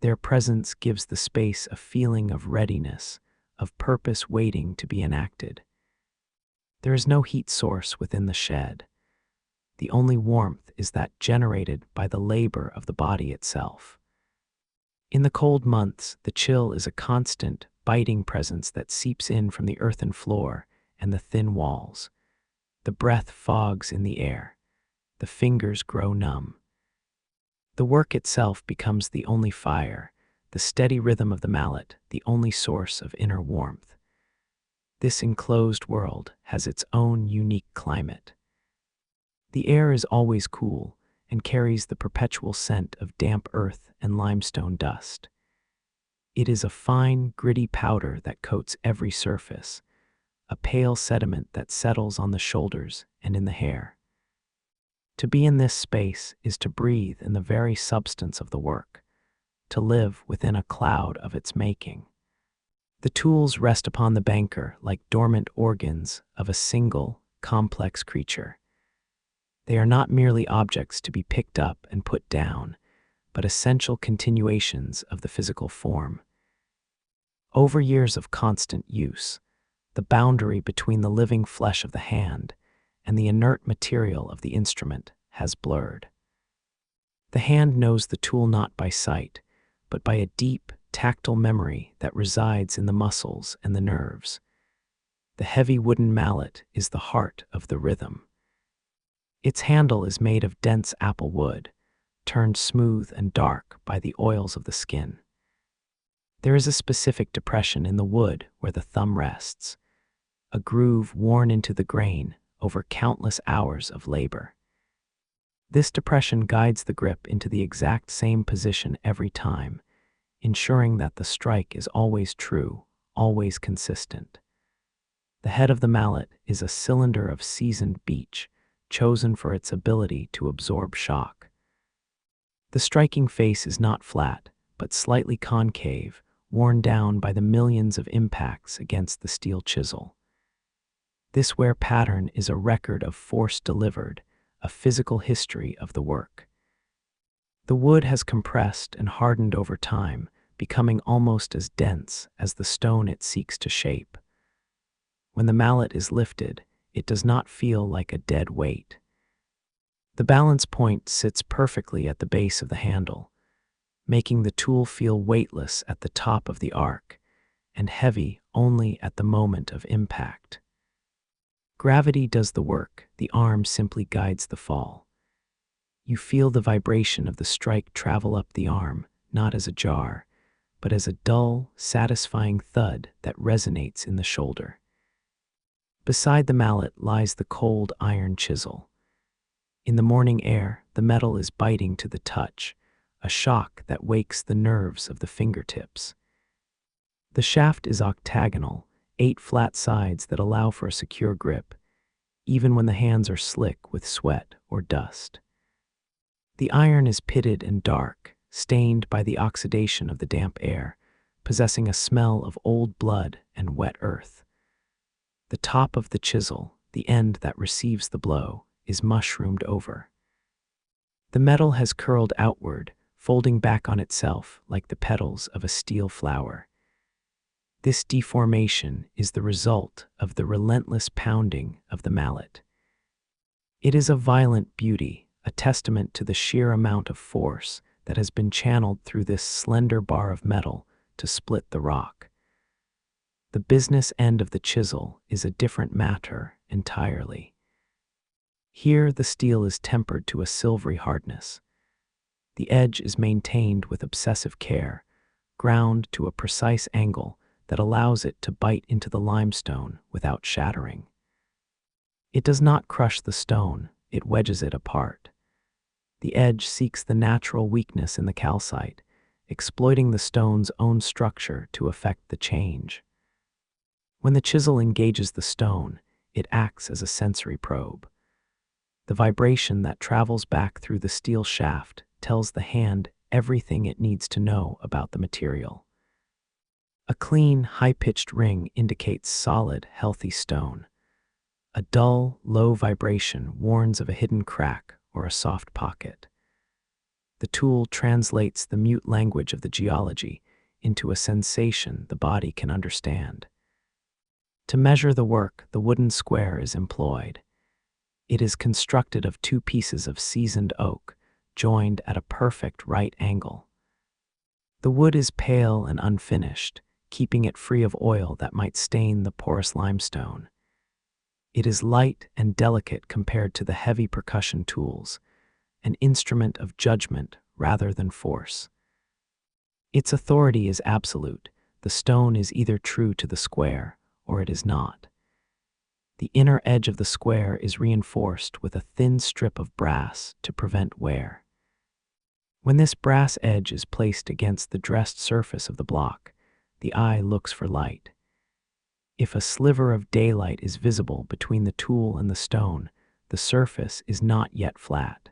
Their presence gives the space a feeling of readiness, of purpose waiting to be enacted. There is no heat source within the shed. The only warmth is that generated by the labor of the body itself. In the cold months, the chill is a constant, biting presence that seeps in from the earthen floor and the thin walls. The breath fogs in the air. The fingers grow numb. The work itself becomes the only fire, the steady rhythm of the mallet, the only source of inner warmth. This enclosed world has its own unique climate. The air is always cool and carries the perpetual scent of damp earth and limestone dust. It is a fine, gritty powder that coats every surface, a pale sediment that settles on the shoulders and in the hair. To be in this space is to breathe in the very substance of the work, to live within a cloud of its making. The tools rest upon the banker like dormant organs of a single, complex creature. They are not merely objects to be picked up and put down, but essential continuations of the physical form. Over years of constant use, the boundary between the living flesh of the hand and the inert material of the instrument has blurred. The hand knows the tool not by sight, but by a deep, tactile memory that resides in the muscles and the nerves. The heavy wooden mallet is the heart of the rhythm. Its handle is made of dense apple wood, turned smooth and dark by the oils of the skin. There is a specific depression in the wood where the thumb rests, a groove worn into the grain over countless hours of labor. This depression guides the grip into the exact same position every time, ensuring that the strike is always true, always consistent. The head of the mallet is a cylinder of seasoned beech, chosen for its ability to absorb shock. The striking face is not flat, but slightly concave, worn down by the millions of impacts against the steel chisel. This wear pattern is a record of force delivered, a physical history of the work. The wood has compressed and hardened over time, becoming almost as dense as the stone it seeks to shape. When the mallet is lifted, it does not feel like a dead weight. The balance point sits perfectly at the base of the handle, making the tool feel weightless at the top of the arc and heavy only at the moment of impact. Gravity does the work, the arm simply guides the fall. You feel the vibration of the strike travel up the arm, not as a jar, but as a dull, satisfying thud that resonates in the shoulder. Beside the mallet lies the cold iron chisel. In the morning air, the metal is biting to the touch, a shock that wakes the nerves of the fingertips. The shaft is octagonal, 8 flat sides that allow for a secure grip, even when the hands are slick with sweat or dust. The iron is pitted and dark, stained by the oxidation of the damp air, possessing a smell of old blood and wet earth. The top of the chisel, the end that receives the blow, is mushroomed over. The metal has curled outward, folding back on itself like the petals of a steel flower. This deformation is the result of the relentless pounding of the mallet. It is a violent beauty, a testament to the sheer amount of force that has been channeled through this slender bar of metal to split the rock. The business end of the chisel is a different matter entirely. Here, the steel is tempered to a silvery hardness. The edge is maintained with obsessive care, ground to a precise angle that allows it to bite into the limestone without shattering. It does not crush the stone, it wedges it apart. The edge seeks the natural weakness in the calcite, exploiting the stone's own structure to effect the change. When the chisel engages the stone, it acts as a sensory probe. The vibration that travels back through the steel shaft tells the hand everything it needs to know about the material. A clean, high-pitched ring indicates solid, healthy stone. A dull, low vibration warns of a hidden crack or a soft pocket. The tool translates the mute language of the geology into a sensation the body can understand. To measure the work, the wooden square is employed. It is constructed of 2 pieces of seasoned oak, joined at a perfect right angle. The wood is pale and unfinished, keeping it free of oil that might stain the porous limestone. It is light and delicate compared to the heavy percussion tools, an instrument of judgment rather than force. Its authority is absolute. The stone is either true to the square or it is not. The inner edge of the square is reinforced with a thin strip of brass to prevent wear. When this brass edge is placed against the dressed surface of the block, the eye looks for light. If a sliver of daylight is visible between the tool and the stone, the surface is not yet flat.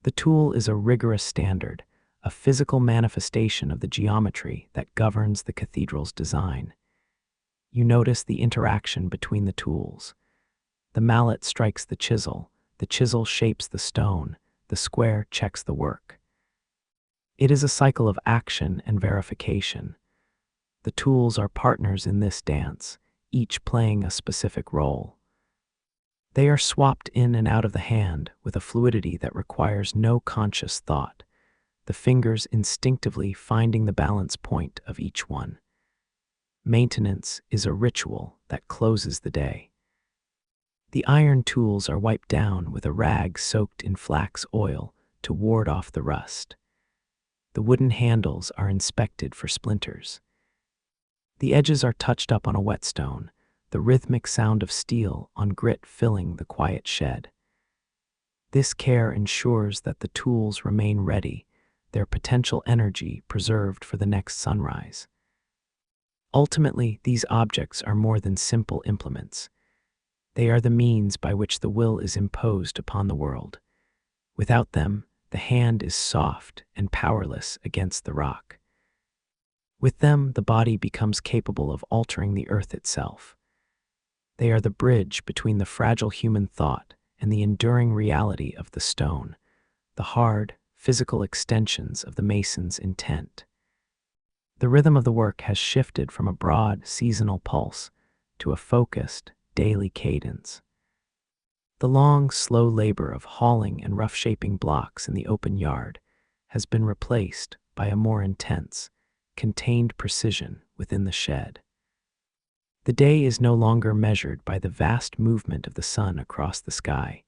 The tool is a rigorous standard, a physical manifestation of the geometry that governs the cathedral's design. You notice the interaction between the tools. The mallet strikes the chisel shapes the stone, the square checks the work. It is a cycle of action and verification. The tools are partners in this dance, each playing a specific role. They are swapped in and out of the hand with a fluidity that requires no conscious thought, the fingers instinctively finding the balance point of each one. Maintenance is a ritual that closes the day. The iron tools are wiped down with a rag soaked in flax oil to ward off the rust. The wooden handles are inspected for splinters. The edges are touched up on a whetstone, the rhythmic sound of steel on grit filling the quiet shed. This care ensures that the tools remain ready, their potential energy preserved for the next sunrise. Ultimately, these objects are more than simple implements. They are the means by which the will is imposed upon the world. Without them, the hand is soft and powerless against the rock. With them, the body becomes capable of altering the earth itself. They are the bridge between the fragile human thought and the enduring reality of the stone, the hard, physical extensions of the mason's intent. The rhythm of the work has shifted from a broad, seasonal pulse to a focused, daily cadence. The long, slow labor of hauling and rough shaping blocks in the open yard has been replaced by a more intense, contained precision within the shed. The day is no longer measured by the vast movement of the sun across the sky,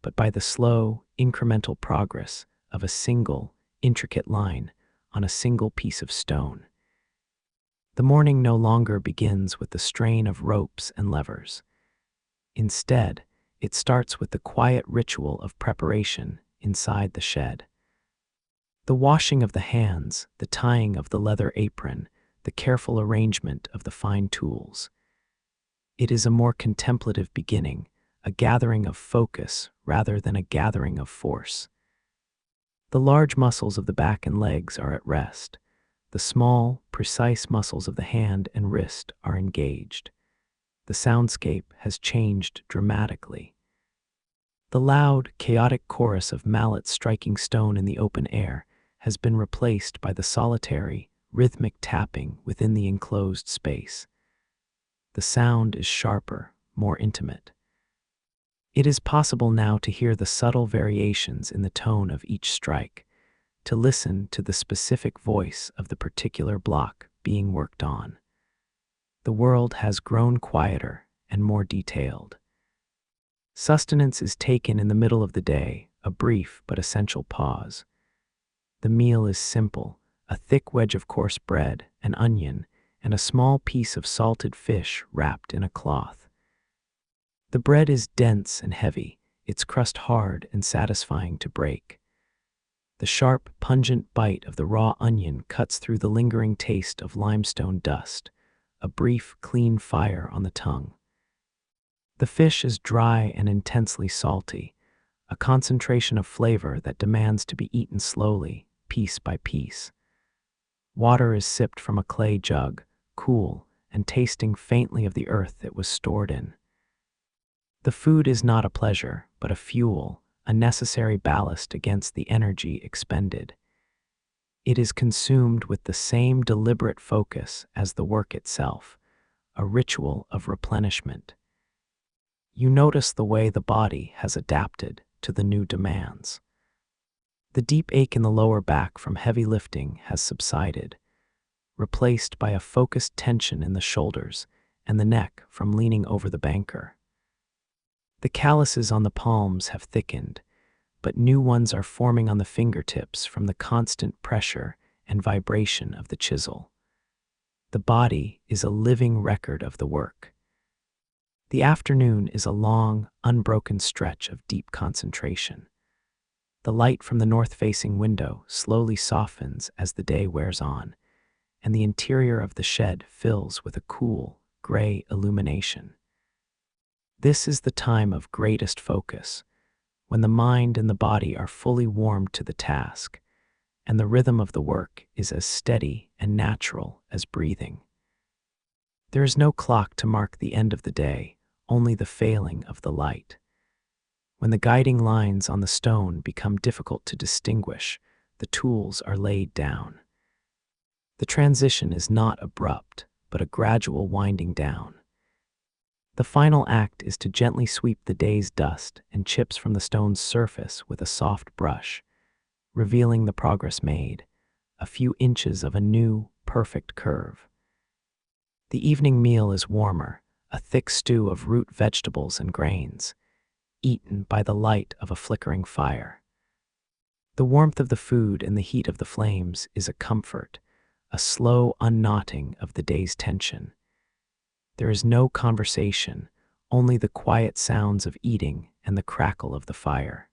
but by the slow, incremental progress of a single, intricate line on a single piece of stone. The morning no longer begins with the strain of ropes and levers. Instead, it starts with the quiet ritual of preparation inside the shed. The washing of the hands, the tying of the leather apron, the careful arrangement of the fine tools. It is a more contemplative beginning, a gathering of focus rather than a gathering of force. The large muscles of the back and legs are at rest. The small, precise muscles of the hand and wrist are engaged. The soundscape has changed dramatically. The loud, chaotic chorus of Mallet striking stone in the open air has been replaced by the solitary, rhythmic tapping within the enclosed space. The sound is sharper, more intimate. It is possible now to hear the subtle variations in the tone of each strike, to listen to the specific voice of the particular block being worked on. The world has grown quieter and more detailed. Sustenance is taken in the middle of the day, a brief but essential pause. The meal is simple, a thick wedge of coarse bread, an onion, and a small piece of salted fish wrapped in a cloth. The bread is dense and heavy, its crust hard and satisfying to break. The sharp, pungent bite of the raw onion cuts through the lingering taste of limestone dust, a brief, clean fire on the tongue. The fish is dry and intensely salty, a concentration of flavor that demands to be eaten slowly, piece by piece. Water is sipped from a clay jug, cool and tasting faintly of the earth it was stored in. The food is not a pleasure, but a fuel, a necessary ballast against the energy expended. It is consumed with the same deliberate focus as the work itself, a ritual of replenishment. You notice the way the body has adapted to the new demands. The deep ache in the lower back from heavy lifting has subsided, replaced by a focused tension in the shoulders and the neck from leaning over the banker. The calluses on the palms have thickened, but new ones are forming on the fingertips from the constant pressure and vibration of the chisel. The body is a living record of the work. The afternoon is a long, unbroken stretch of deep concentration. The light from the north-facing window slowly softens as the day wears on, and the interior of the shed fills with a cool, gray illumination. This is the time of greatest focus, when the mind and the body are fully warmed to the task, and the rhythm of the work is as steady and natural as breathing. There is no clock to mark the end of the day, only the failing of the light. When the guiding lines on the stone become difficult to distinguish, the tools are laid down. The transition is not abrupt, but a gradual winding down. The final act is to gently sweep the day's dust and chips from the stone's surface with a soft brush, revealing the progress made, a few inches of a new, perfect curve. The evening meal is warmer, a thick stew of root vegetables and grains, eaten by the light of a flickering fire. The warmth of the food and the heat of the flames is a comfort, a slow unknotting of the day's tension. There is no conversation, only the quiet sounds of eating and the crackle of the fire.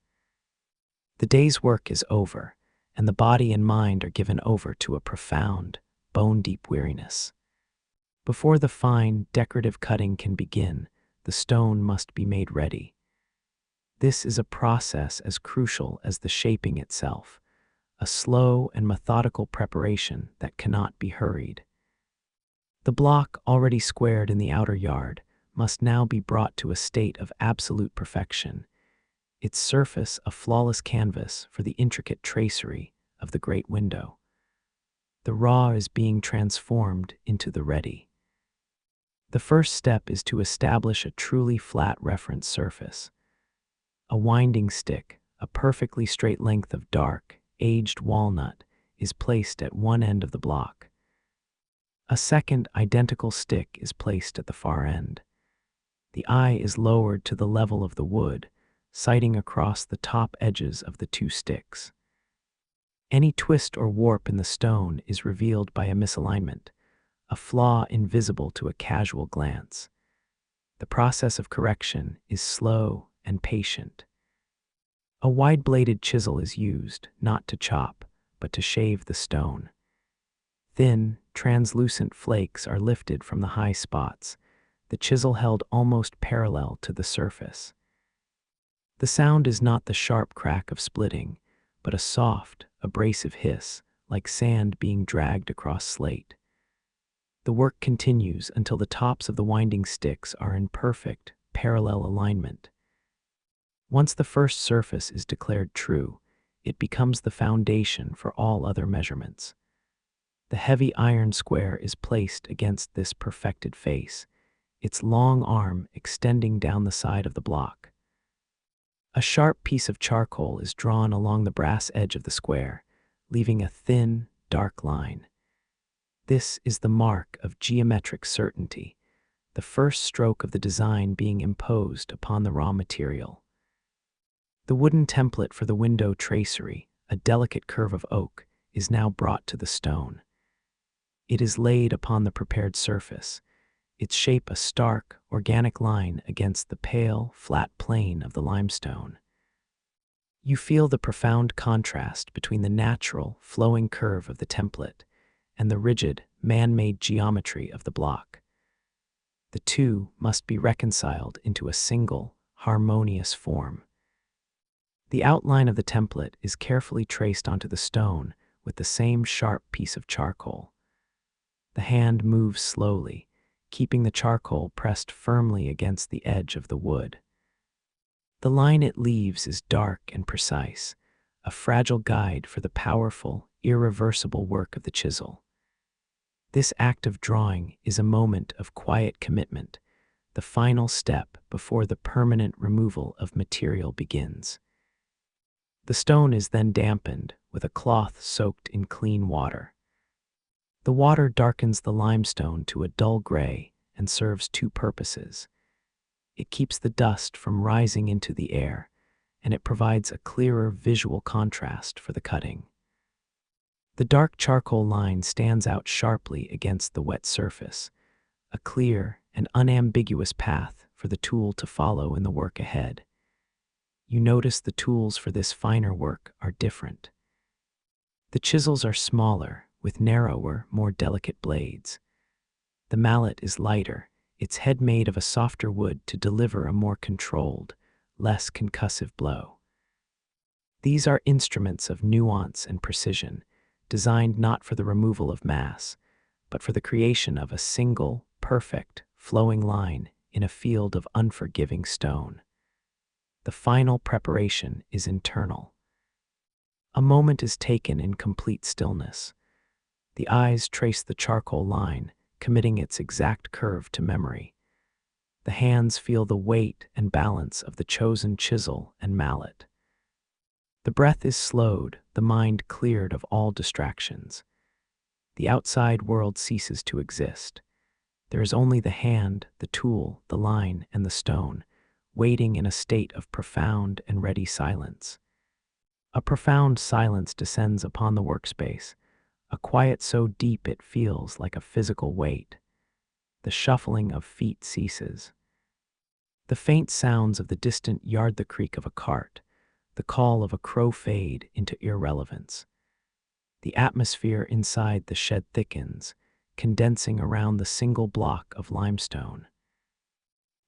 The day's work is over, and the body and mind are given over to a profound, bone-deep weariness. Before the fine, decorative cutting can begin, the stone must be made ready. This is a process as crucial as the shaping itself, a slow and methodical preparation that cannot be hurried. The block, already squared in the outer yard, must now be brought to a state of absolute perfection, its surface a flawless canvas for the intricate tracery of the great window. The raw is being transformed into the ready. The first step is to establish a truly flat reference surface. A winding stick, a perfectly straight length of dark, aged walnut, is placed at one end of the block. A second identical stick is placed at the far end. The eye is lowered to the level of the wood, sighting across the top edges of the two sticks. Any twist or warp in the stone is revealed by a misalignment, a flaw invisible to a casual glance. The process of correction is slow and patient. A wide-bladed chisel is used, not to chop, but to shave the stone. Thin, translucent flakes are lifted from the high spots, the chisel held almost parallel to the surface. The sound is not the sharp crack of splitting, but a soft, abrasive hiss, like sand being dragged across slate. The work continues until the tops of the winding sticks are in perfect, parallel alignment. Once the first surface is declared true, it becomes the foundation for all other measurements. The heavy iron square is placed against this perfected face, its long arm extending down the side of the block. A sharp piece of charcoal is drawn along the brass edge of the square, leaving a thin, dark line. This is the mark of geometric certainty, the first stroke of the design being imposed upon the raw material. The wooden template for the window tracery, a delicate curve of oak, is now brought to the stone. It is laid upon the prepared surface, its shape a stark, organic line against the pale, flat plane of the limestone. You feel the profound contrast between the natural, flowing curve of the template and the rigid, man-made geometry of the block. The two must be reconciled into a single, harmonious form. The outline of the template is carefully traced onto the stone with the same sharp piece of charcoal. The hand moves slowly, keeping the charcoal pressed firmly against the edge of the wood. The line it leaves is dark and precise, a fragile guide for the powerful, irreversible work of the chisel. This act of drawing is a moment of quiet commitment, the final step before the permanent removal of material begins. The stone is then dampened with a cloth soaked in clean water. The water darkens the limestone to a dull gray and serves two purposes. It keeps the dust from rising into the air, and it provides a clearer visual contrast for the cutting. The dark charcoal line stands out sharply against the wet surface, a clear and unambiguous path for the tool to follow in the work ahead. You notice the tools for this finer work are different. The chisels are smaller, with narrower, more delicate blades. The mallet is lighter, its head made of a softer wood to deliver a more controlled, less concussive blow. These are instruments of nuance and precision, designed not for the removal of mass, but for the creation of a single, perfect, flowing line in a field of unforgiving stone. The final preparation is internal. A moment is taken in complete stillness. The eyes trace the charcoal line, committing its exact curve to memory. The hands feel the weight and balance of the chosen chisel and mallet. The breath is slowed, the mind cleared of all distractions. The outside world ceases to exist. There is only the hand, the tool, the line, and the stone, waiting in a state of profound and ready silence. A profound silence descends upon the workspace, a quiet so deep it feels like a physical weight. The shuffling of feet ceases. The faint sounds of the distant yard, the creak of a cart, the call of a crow fade into irrelevance. The atmosphere inside the shed thickens, condensing around the single block of limestone.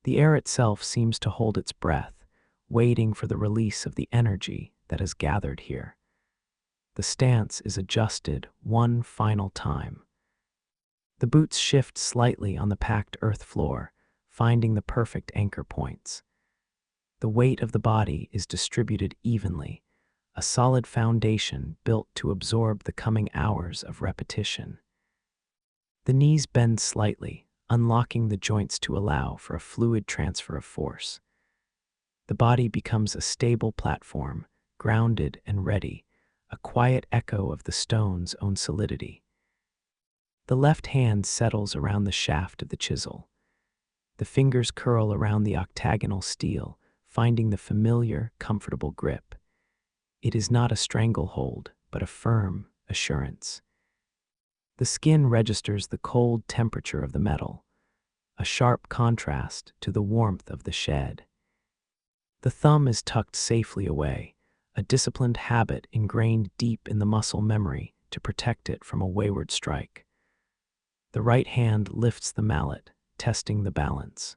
The air itself seems to hold its breath, waiting for the release of the energy that has gathered here. The stance is adjusted one final time. The boots shift slightly on the packed earth floor, finding the perfect anchor points. The weight of the body is distributed evenly, a solid foundation built to absorb the coming hours of repetition. The knees bend slightly, unlocking the joints to allow for a fluid transfer of force. The body becomes a stable platform, grounded and ready, a quiet echo of the stone's own solidity. The left hand settles around the shaft of the chisel. The fingers curl around the octagonal steel, finding the familiar, comfortable grip. It is not a stranglehold, but a firm assurance. The skin registers the cold temperature of the metal, a sharp contrast to the warmth of the shed. The thumb is tucked safely away, a disciplined habit ingrained deep in the muscle memory to protect it from a wayward strike. The right hand lifts the mallet, testing the balance.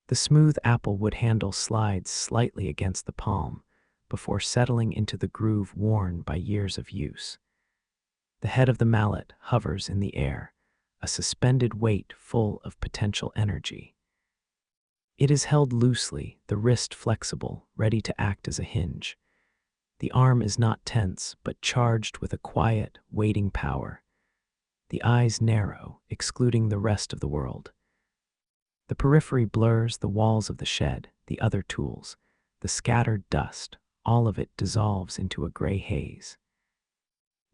The smooth applewood handle slides slightly against the palm before settling into the groove worn by years of use. The head of the mallet hovers in the air, a suspended weight full of potential energy. It is held loosely, the wrist flexible, ready to act as a hinge. The arm is not tense, but charged with a quiet, waiting power. The eyes narrow, excluding the rest of the world. The periphery blurs the walls of the shed, the other tools, the scattered dust, all of it dissolves into a gray haze.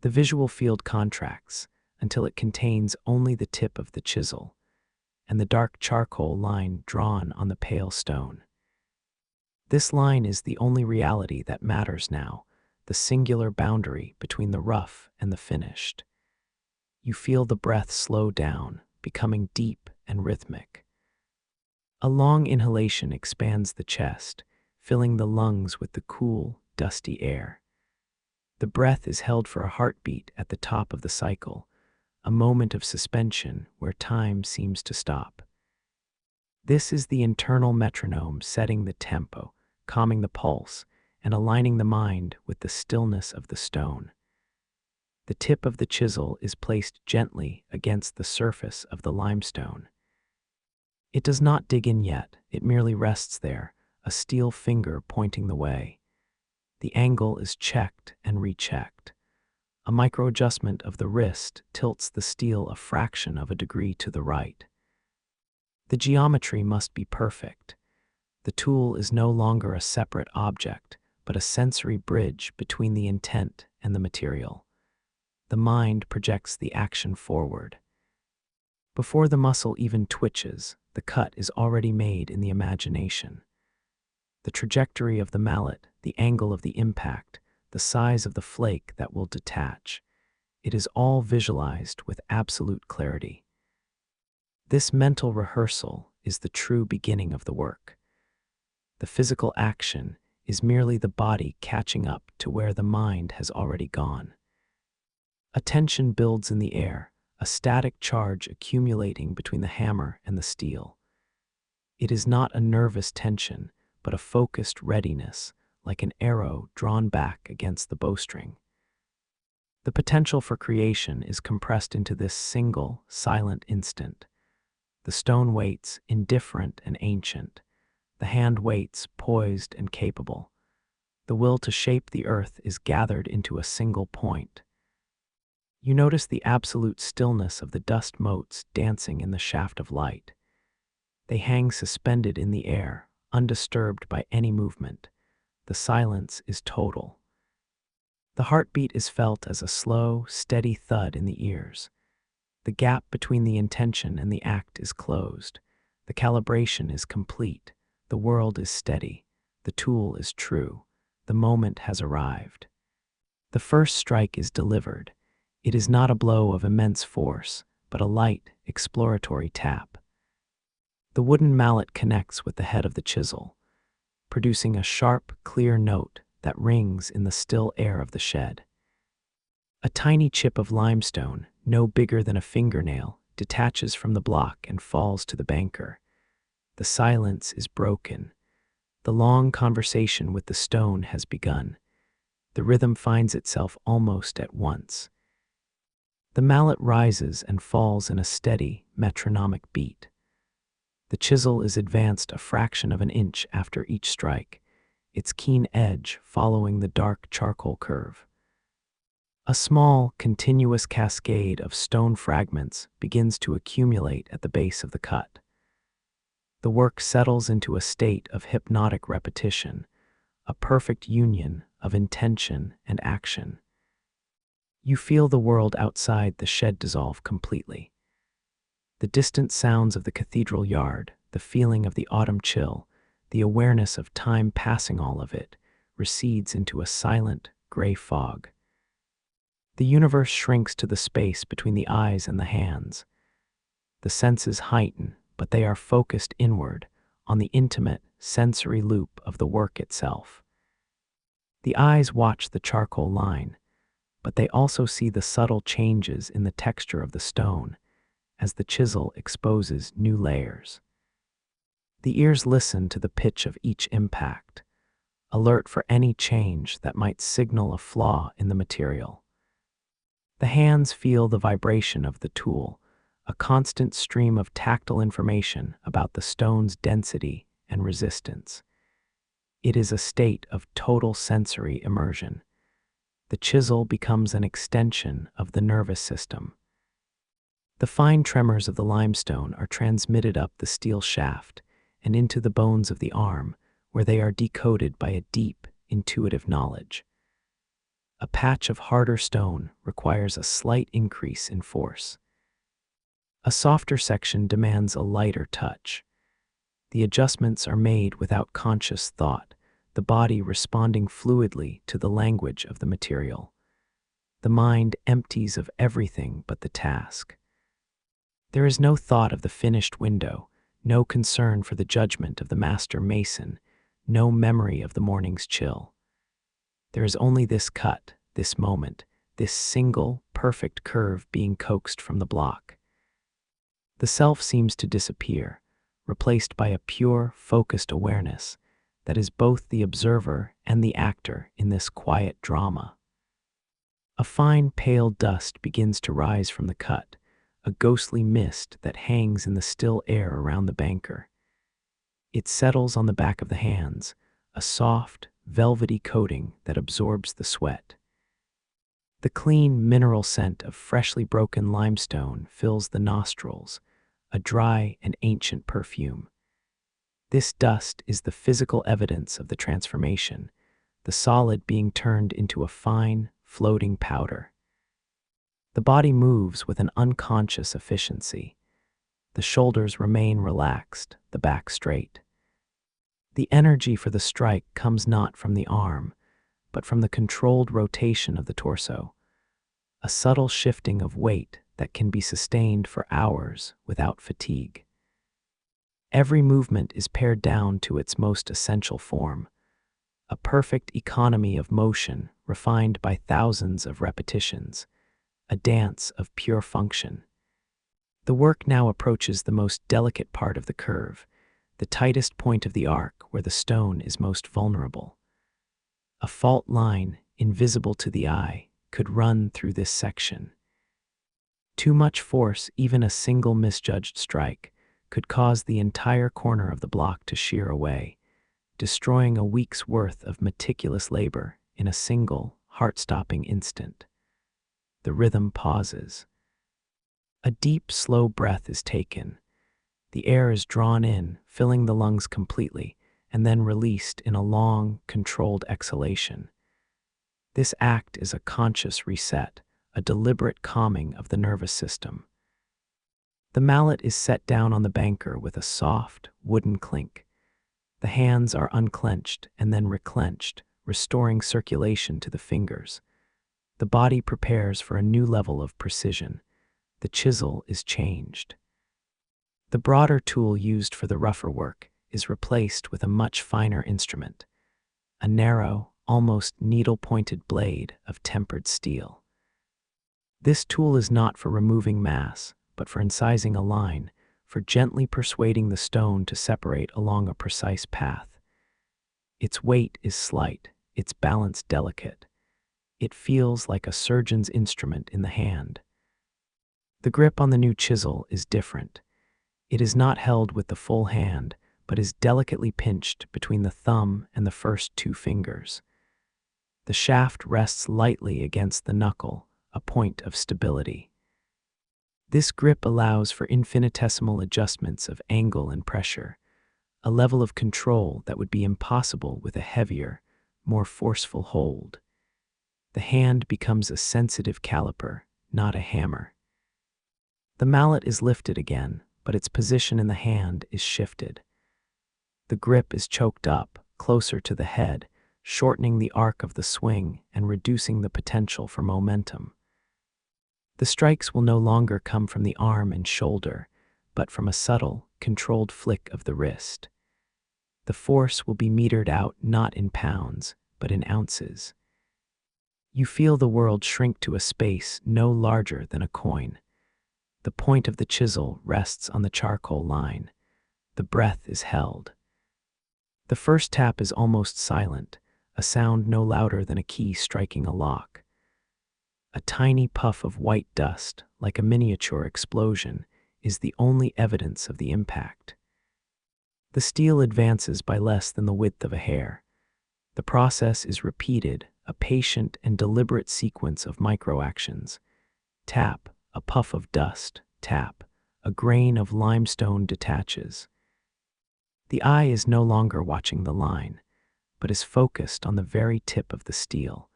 The visual field contracts until it contains only the tip of the chisel and the dark charcoal line drawn on the pale stone. This line is the only reality that matters now, the singular boundary between the rough and the finished. You feel the breath slow down, becoming deep and rhythmic. A long inhalation expands the chest, filling the lungs with the cool, dusty air. The breath is held for a heartbeat at the top of the cycle, a moment of suspension where time seems to stop. This is the internal metronome setting the tempo, calming the pulse, and aligning the mind with the stillness of the stone. The tip of the chisel is placed gently against the surface of the limestone. It does not dig in yet, it merely rests there, a steel finger pointing the way. The angle is checked and rechecked. A micro-adjustment of the wrist tilts the steel a fraction of a degree to the right. The geometry must be perfect. The tool is no longer a separate object, but a sensory bridge between the intent and the material. The mind projects the action forward. Before the muscle even twitches, the cut is already made in the imagination. The trajectory of the mallet, the angle of the impact, the size of the flake that will detach. It is all visualized with absolute clarity. This mental rehearsal is the true beginning of the work. The physical action is merely the body catching up to where the mind has already gone. A tension builds in the air, a static charge accumulating between the hammer and the steel. It is not a nervous tension, but a focused readiness, like an arrow drawn back against the bowstring. The potential for creation is compressed into this single, silent instant. The stone waits, indifferent and ancient. The hand waits, poised and capable. The will to shape the earth is gathered into a single point. You notice the absolute stillness of the dust motes dancing in the shaft of light. They hang suspended in the air, undisturbed by any movement. The silence is total. The heartbeat is felt as a slow, steady thud in the ears. The gap between the intention and the act is closed. The calibration is complete. The world is steady. The tool is true. The moment has arrived. The first strike is delivered. It is not a blow of immense force, but a light, exploratory tap. The wooden mallet connects with the head of the chisel, producing a sharp, clear note that rings in the still air of the shed. A tiny chip of limestone, no bigger than a fingernail, detaches from the block and falls to the banker. The silence is broken. The long conversation with the stone has begun. The rhythm finds itself almost at once. The mallet rises and falls in a steady, metronomic beat. The chisel is advanced a fraction of an inch after each strike. its keen edge following the dark charcoal curve. A small, continuous cascade of stone fragments begins to accumulate at the base of the cut. The work settles into a state of hypnotic repetition, a perfect union of intention and action. You feel the world outside the shed dissolve completely. The distant sounds of the cathedral yard, the feeling of the autumn chill, the awareness of time passing, all of it recedes into a silent, gray fog. The universe shrinks to the space between the eyes and the hands. The senses heighten, but they are focused inward, on the intimate, sensory loop of the work itself. The eyes watch the charcoal line, but they also see the subtle changes in the texture of the stone as the chisel exposes new layers. The ears listen to the pitch of each impact, alert for any change that might signal a flaw in the material. The hands feel the vibration of the tool, a constant stream of tactile information about the stone's density and resistance. It is a state of total sensory immersion. The chisel becomes an extension of the nervous system. The fine tremors of the limestone are transmitted up the steel shaft and into the bones of the arm, where they are decoded by a deep, intuitive knowledge. A patch of harder stone requires a slight increase in force. A softer section demands a lighter touch. The adjustments are made without conscious thought, the body responding fluidly to the language of the material. The mind empties of everything but the task. There is no thought of the finished window, no concern for the judgment of the master mason, no memory of the morning's chill. There is only this cut, this moment, this single, perfect curve being coaxed from the block. The self seems to disappear, replaced by a pure, focused awareness that is both the observer and the actor in this quiet drama. A fine, pale dust begins to rise from the cut, a ghostly mist that hangs in the still air around the banker. It settles on the back of the hands, a soft, velvety coating that absorbs the sweat. The clean, mineral scent of freshly broken limestone fills the nostrils, a dry and ancient perfume. This dust is the physical evidence of the transformation, the solid being turned into a fine, floating powder. The body moves with an unconscious efficiency. The shoulders remain relaxed, the back straight. The energy for the strike comes not from the arm, but from the controlled rotation of the torso, a subtle shifting of weight that can be sustained for hours without fatigue. Every movement is pared down to its most essential form, a perfect economy of motion refined by thousands of repetitions, a dance of pure function. The work now approaches the most delicate part of the curve, the tightest point of the arc where the stone is most vulnerable. A fault line, invisible to the eye, could run through this section. Too much force, even a single misjudged strike, could cause the entire corner of the block to shear away, destroying a week's worth of meticulous labor in a single, heart-stopping instant. The rhythm pauses. A deep, slow breath is taken. The air is drawn in, filling the lungs completely, and then released in a long, controlled exhalation. This act is a conscious reset, a deliberate calming of the nervous system. The mallet is set down on the banker with a soft, wooden clink. The hands are unclenched and then reclenched, restoring circulation to the fingers. The body prepares for a new level of precision. The chisel is changed. The broader tool used for the rougher work is replaced with a much finer instrument, a narrow, almost needle-pointed blade of tempered steel. This tool is not for removing mass, but for incising a line, for gently persuading the stone to separate along a precise path. Its weight is slight, its balance delicate. It feels like a surgeon's instrument in the hand. The grip on the new chisel is different. It is not held with the full hand, but is delicately pinched between the thumb and the first two fingers. The shaft rests lightly against the knuckle, a point of stability. This grip allows for infinitesimal adjustments of angle and pressure, a level of control that would be impossible with a heavier, more forceful hold. The hand becomes a sensitive caliper, not a hammer. The mallet is lifted again, but its position in the hand is shifted. The grip is choked up, closer to the head, shortening the arc of the swing and reducing the potential for momentum. The strikes will no longer come from the arm and shoulder, but from a subtle, controlled flick of the wrist. The force will be metered out not in pounds, but in ounces. You feel the world shrink to a space no larger than a coin. The point of the chisel rests on the charcoal line. The breath is held. The first tap is almost silent, a sound no louder than a key striking a lock. A tiny puff of white dust, like a miniature explosion, is the only evidence of the impact. The steel advances by less than the width of a hair. The process is repeated, a patient and deliberate sequence of microactions. Tap, a puff of dust. Tap, a grain of limestone detaches. The eye is no longer watching the line, but is focused on the very tip of the steel,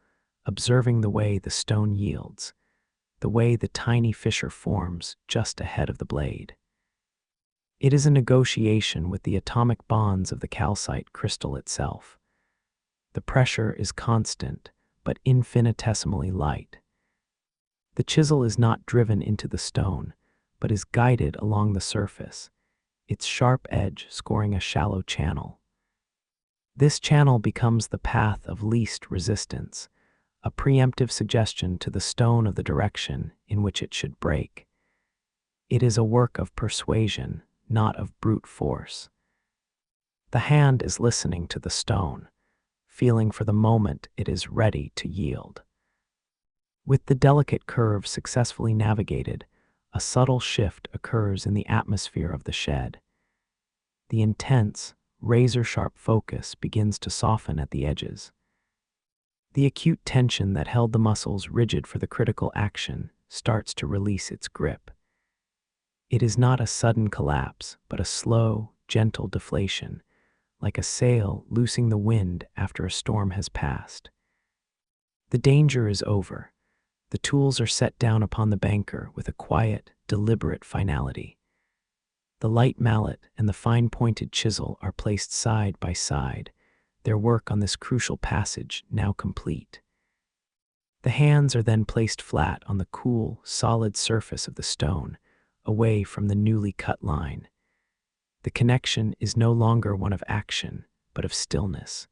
observing the way the stone yields, the way the tiny fissure forms just ahead of the blade. It is a negotiation with the atomic bonds of the calcite crystal itself. The pressure is constant, but infinitesimally light. The chisel is not driven into the stone, but is guided along the surface, its sharp edge scoring a shallow channel. This channel becomes the path of least resistance, a preemptive suggestion to the stone of the direction in which it should break. It is a work of persuasion, not of brute force. The hand is listening to the stone, feeling for the moment it is ready to yield. With the delicate curve successfully navigated, a subtle shift occurs in the atmosphere of the shed. The intense, razor-sharp focus begins to soften at the edges. The acute tension that held the muscles rigid for the critical action starts to release its grip. It is not a sudden collapse, but a slow, gentle deflation, like a sail loosing the wind after a storm has passed. The danger is over. The tools are set down upon the banker with a quiet, deliberate finality. The light mallet and the fine-pointed chisel are placed side by side, their work on this crucial passage now complete. The hands are then placed flat on the cool, solid surface of the stone, away from the newly cut line. The connection is no longer one of action, but of stillness,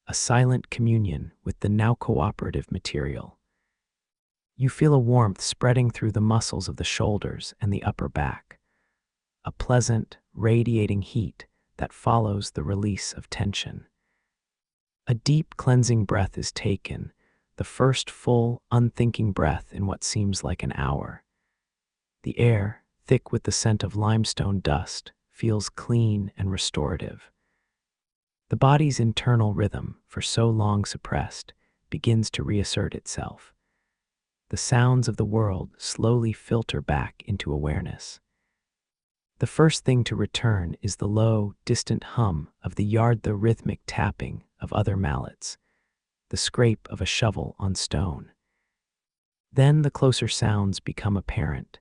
a silent communion with the now cooperative material. You feel a warmth spreading through the muscles of the shoulders and the upper back, a pleasant, radiating heat that follows the release of tension. A deep cleansing breath is taken, the first full, unthinking breath in what seems like an hour. The air, thick with the scent of limestone dust, feels clean and restorative. The body's internal rhythm, for so long suppressed, begins to reassert itself. The sounds of the world slowly filter back into awareness. The first thing to return is the low, distant hum of the the rhythmic tapping of other mallets, the scrape of a shovel on stone. Then the closer sounds become apparent.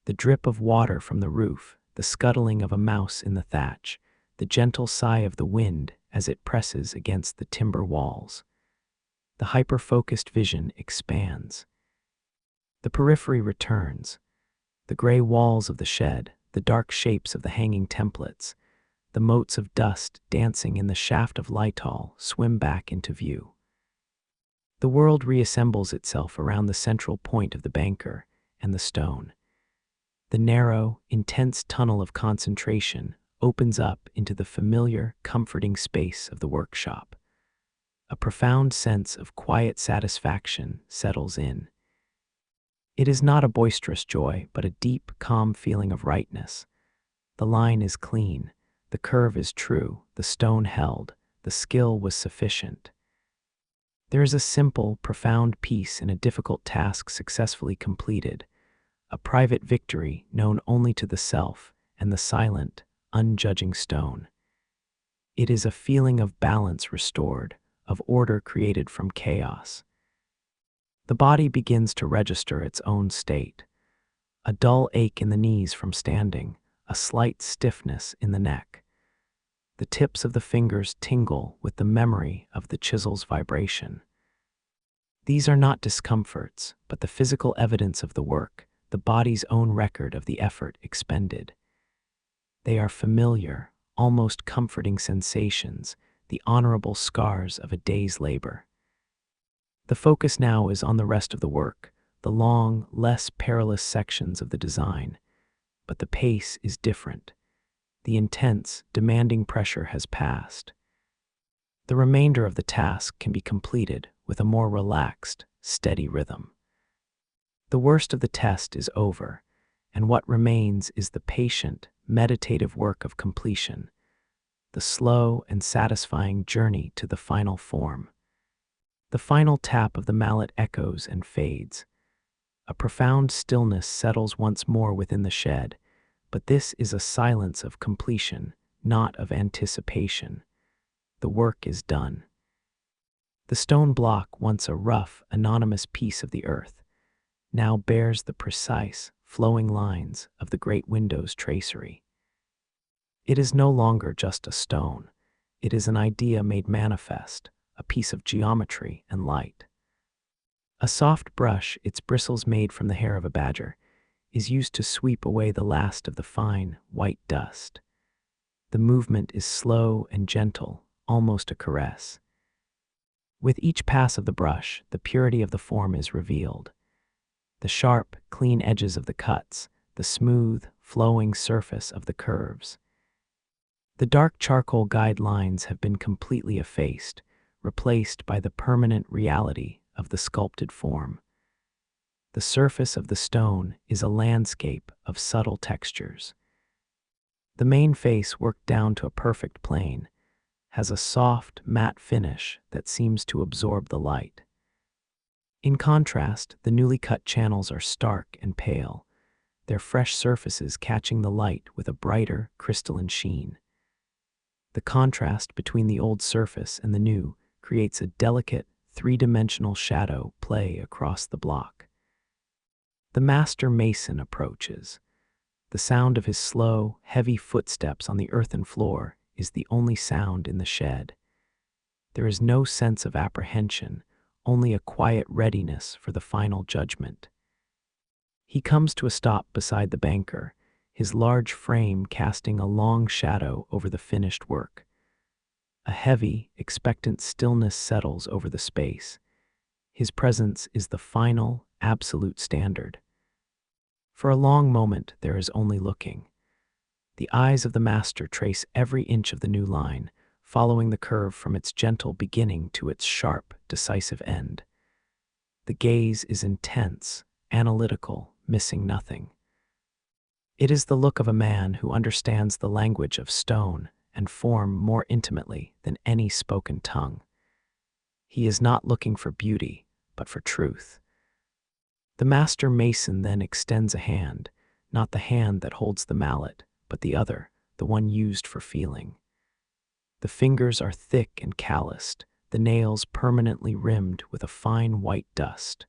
The drip of water from the roof, the scuttling of a mouse in the thatch, the gentle sigh of the wind as it presses against the timber walls. The hyper-focused vision expands. The periphery returns. The gray walls of the shed, the dark shapes of the hanging templates, the motes of dust dancing in the shaft of lightall swim back into view. The world reassembles itself around the central point of the banker and the stone. The narrow, intense tunnel of concentration opens up into the familiar, comforting space of the workshop. A profound sense of quiet satisfaction settles in. It is not a boisterous joy, but a deep, calm feeling of rightness. The line is clean, The curve is true, the stone held, the skill was sufficient. There is a simple, profound peace in a difficult task successfully completed, a private victory known only to the self and the silent, unjudging stone. It is a feeling of balance restored, of order created from chaos. The body begins to register its own state. A dull ache in the knees from standing, a slight stiffness in the neck. The tips of the fingers tingle with the memory of the chisel's vibration. These are not discomforts, but the physical evidence of the work, the body's own record of the effort expended. They are familiar, almost comforting sensations, the honorable scars of a day's labor. The focus now is on the rest of the work, the long, less perilous sections of the design. But the pace is different. The intense, demanding pressure has passed. The remainder of the task can be completed with a more relaxed, steady rhythm. The worst of the test is over, and what remains is the patient, meditative work of completion, the slow and satisfying journey to the final form. The final tap of the mallet echoes and fades. A profound stillness settles once more within the shed, but this is a silence of completion, not of anticipation. The work is done. The stone block, once a rough, anonymous piece of the earth, now bears the precise, flowing lines of the great window's tracery. It is no longer just a stone. It is an idea made manifest, a piece of geometry and light. A soft brush, its bristles made from the hair of a badger, is used to sweep away the last of the fine, white dust. The movement is slow and gentle, almost a caress. With each pass of the brush, the purity of the form is revealed. The sharp, clean edges of the cuts, the smooth, flowing surface of the curves. The dark charcoal guide lines have been completely effaced, replaced by the permanent reality of the sculpted form. The surface of the stone is a landscape of subtle textures. The main face, worked down to a perfect plane, has a soft, matte finish that seems to absorb the light. In contrast, the newly cut channels are stark and pale, their fresh surfaces catching the light with a brighter, crystalline sheen. The contrast between the old surface and the new creates a delicate, three-dimensional shadow play across the block. The master mason approaches. The sound of his slow, heavy footsteps on the earthen floor is the only sound in the shed. There is no sense of apprehension, only a quiet readiness for the final judgment. He comes to a stop beside the banker, his large frame casting a long shadow over the finished work. A heavy, expectant stillness settles over the space. His presence is the final, absolute standard. For a long moment, there is only looking. The eyes of the master trace every inch of the new line, following the curve from its gentle beginning to its sharp, decisive end. The gaze is intense, analytical, missing nothing. It is the look of a man who understands the language of stone and form more intimately than any spoken tongue. He is not looking for beauty, but for truth. The master mason then extends a hand, not the hand that holds the mallet, but the other, the one used for feeling. The fingers are thick and calloused, the nails permanently rimmed with a fine white dust.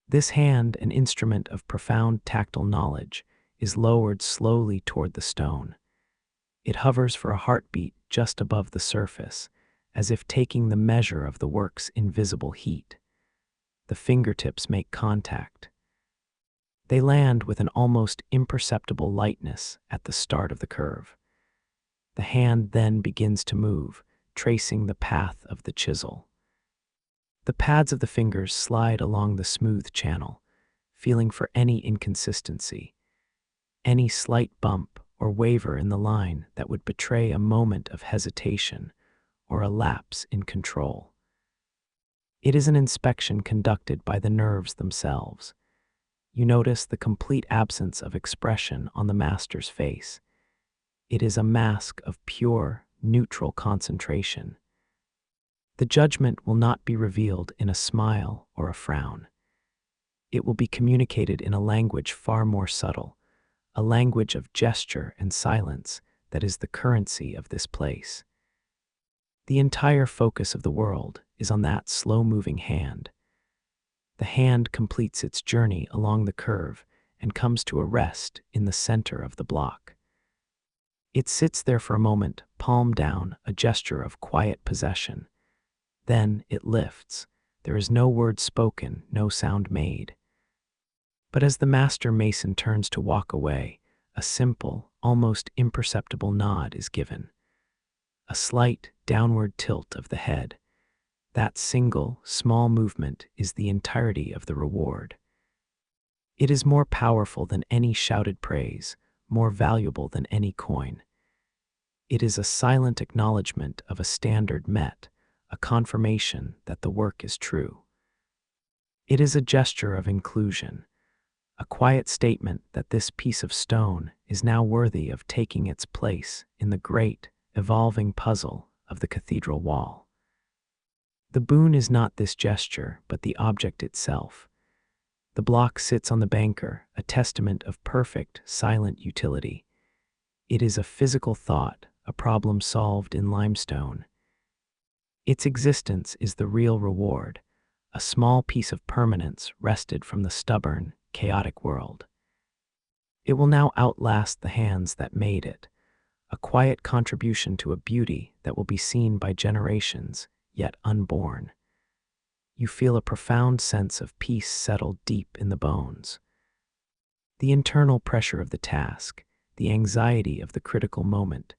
This hand, an instrument of profound tactile knowledge, is lowered slowly toward the stone. It hovers for a heartbeat just above the surface, as if taking the measure of the work's invisible heat. The fingertips make contact. They land with an almost imperceptible lightness at the start of the curve. The hand then begins to move, tracing the path of the chisel. The pads of the fingers slide along the smooth channel, feeling for any inconsistency, any slight bump or waver in the line that would betray a moment of hesitation or a lapse in control. It is an inspection conducted by the nerves themselves. You notice the complete absence of expression on the master's face. It is a mask of pure, neutral concentration. The judgment will not be revealed in a smile or a frown. It will be communicated in a language far more subtle, a language of gesture and silence that is the currency of this place. The entire focus of the world is on that slow-moving hand. The hand completes its journey along the curve and comes to a rest in the center of the block. It sits there for a moment, palm down, a gesture of quiet possession. Then it lifts. There is no word spoken, no sound made. But as the master mason turns to walk away, a simple, almost imperceptible nod is given. A slight downward tilt of the head. That single, small movement is the entirety of the reward. It is more powerful than any shouted praise, more valuable than any coin. It is a silent acknowledgement of a standard met, a confirmation that the work is true. It is a gesture of inclusion, a quiet statement that this piece of stone is now worthy of taking its place in the great, evolving puzzle of the cathedral wall. The boon is not this gesture, but the object itself. The block sits on the banker, a testament of perfect, silent utility. It is a physical thought, a problem solved in limestone. Its existence is the real reward, a small piece of permanence wrested from the stubborn, chaotic world. It will now outlast the hands that made it, a quiet contribution to a beauty that will be seen by generations, yet unborn. You feel a profound sense of peace settle deep in the bones. The internal pressure of the task, the anxiety of the critical moment,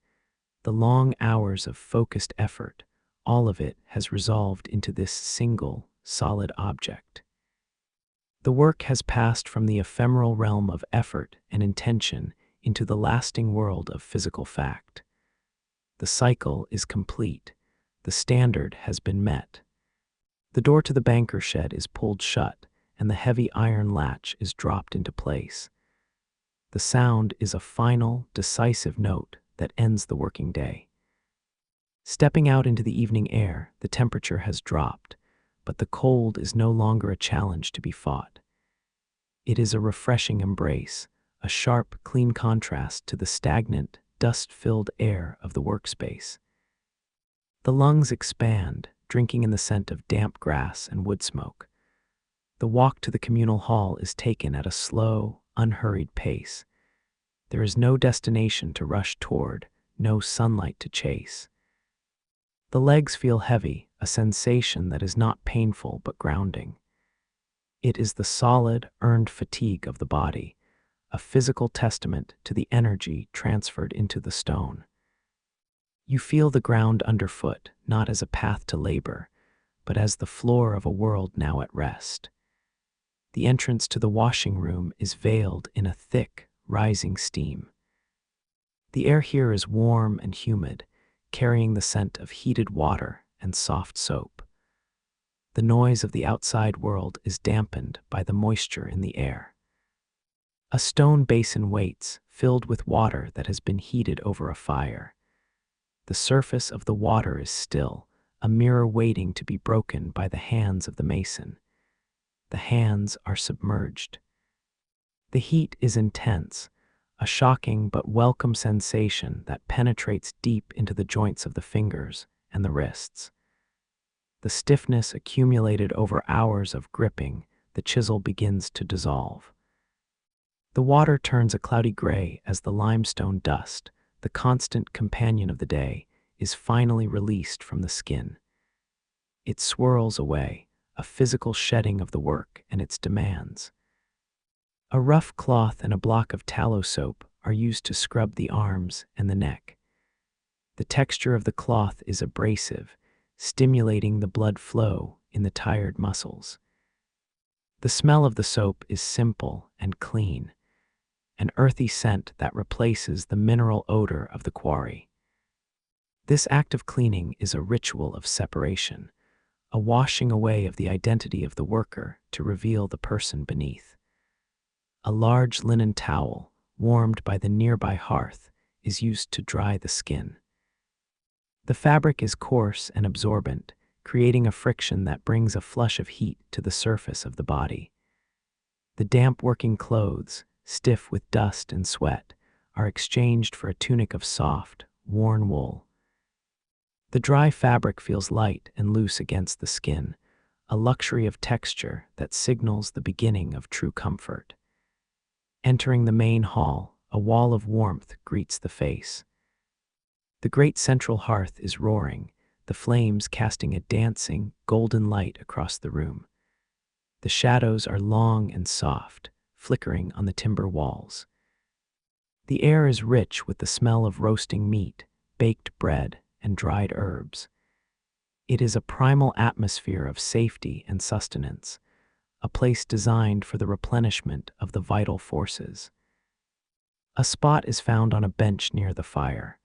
the long hours of focused effort, all of it has resolved into this single, solid object. The work has passed from the ephemeral realm of effort and intention into the lasting world of physical fact. The cycle is complete. The standard has been met. The door to the banker shed is pulled shut, and the heavy iron latch is dropped into place. The sound is a final, decisive note that ends the working day. Stepping out into the evening air, the temperature has dropped, but the cold is no longer a challenge to be fought. It is a refreshing embrace, a sharp, clean contrast to the stagnant, dust-filled air of the workspace. The lungs expand, drinking in the scent of damp grass and wood smoke. The walk to the communal hall is taken at a slow, unhurried pace. There is no destination to rush toward, no sunlight to chase. The legs feel heavy, a sensation that is not painful but grounding. It is the solid, earned fatigue of the body, a physical testament to the energy transferred into the stone. You feel the ground underfoot, not as a path to labor, but as the floor of a world now at rest. The entrance to the washing room is veiled in a thick, rising steam. The air here is warm and humid, carrying the scent of heated water and soft soap. The noise of the outside world is dampened by the moisture in the air. A stone basin waits, filled with water that has been heated over a fire. The surface of the water is still, a mirror waiting to be broken by the hands of the mason. The hands are submerged. The heat is intense, a shocking but welcome sensation that penetrates deep into the joints of the fingers and the wrists. The stiffness accumulated over hours of gripping, the chisel begins to dissolve. The water turns a cloudy gray as the limestone dust, the constant companion of the day, is finally released from the skin. It swirls away, a physical shedding of the work and its demands. A rough cloth and a block of tallow soap are used to scrub the arms and the neck. The texture of the cloth is abrasive, stimulating the blood flow in the tired muscles. The smell of the soap is simple and clean, an earthy scent that replaces the mineral odor of the quarry. This act of cleaning is a ritual of separation, a washing away of the identity of the worker to reveal the person beneath. A large linen towel, warmed by the nearby hearth, is used to dry the skin. The fabric is coarse and absorbent, creating a friction that brings a flush of heat to the surface of the body. The damp working clothes, stiff with dust and sweat, are exchanged for a tunic of soft, worn wool. The dry fabric feels light and loose against the skin, a luxury of texture that signals the beginning of true comfort. Entering the main hall, a wall of warmth greets the face. The great central hearth is roaring, the flames casting a dancing, golden light across the room. The shadows are long and soft, flickering on the timber walls. The air is rich with the smell of roasting meat, baked bread, and dried herbs. It is a primal atmosphere of safety and sustenance, a place designed for the replenishment of the vital forces. A spot is found on a bench near the fire.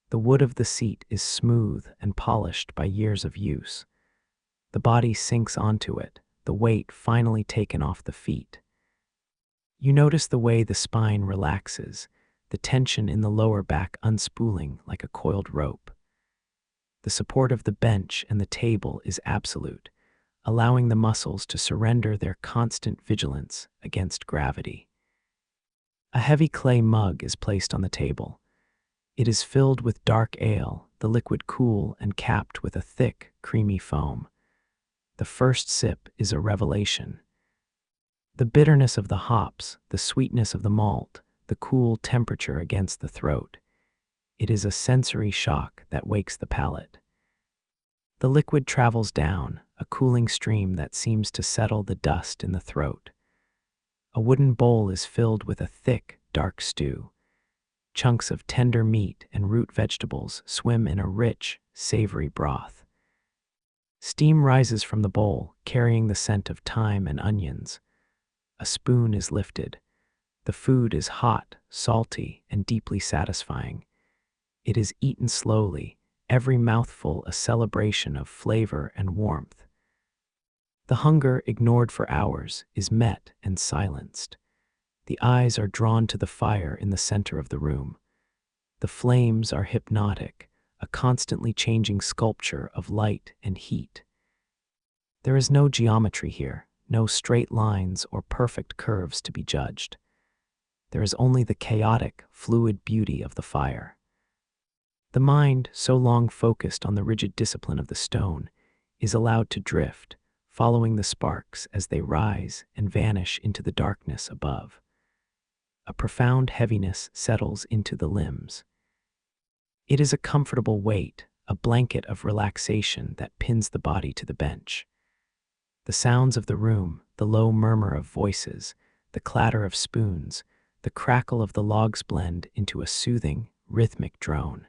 The wood of the seat is smooth and polished by years of use. The body sinks onto it, the weight finally taken off the feet. You notice the way the spine relaxes, the tension in the lower back unspooling like a coiled rope. The support of the bench and the table is absolute, allowing the muscles to surrender their constant vigilance against gravity. A heavy clay mug is placed on the table. It is filled with dark ale, the liquid cool and capped with a thick, creamy foam. The first sip is a revelation. The bitterness of the hops, the sweetness of the malt, the cool temperature against the throat. It is a sensory shock that wakes the palate. The liquid travels down, a cooling stream that seems to settle the dust in the throat. A wooden bowl is filled with a thick, dark stew. Chunks of tender meat and root vegetables swim in a rich, savory broth. Steam rises from the bowl, carrying the scent of thyme and onions. A spoon is lifted. The food is hot, salty, and deeply satisfying. It is eaten slowly, every mouthful a celebration of flavor and warmth. The hunger, ignored for hours, is met and silenced. The eyes are drawn to the fire in the center of the room. The flames are hypnotic, a constantly changing sculpture of light and heat. There is no geometry here, no straight lines or perfect curves to be judged. There is only the chaotic, fluid beauty of the fire. The mind, so long focused on the rigid discipline of the stone, is allowed to drift, following the sparks as they rise and vanish into the darkness above. A profound heaviness settles into the limbs. It is a comfortable weight, a blanket of relaxation that pins the body to the bench. The sounds of the room, the low murmur of voices, the clatter of spoons, the crackle of the logs blend into a soothing, rhythmic drone.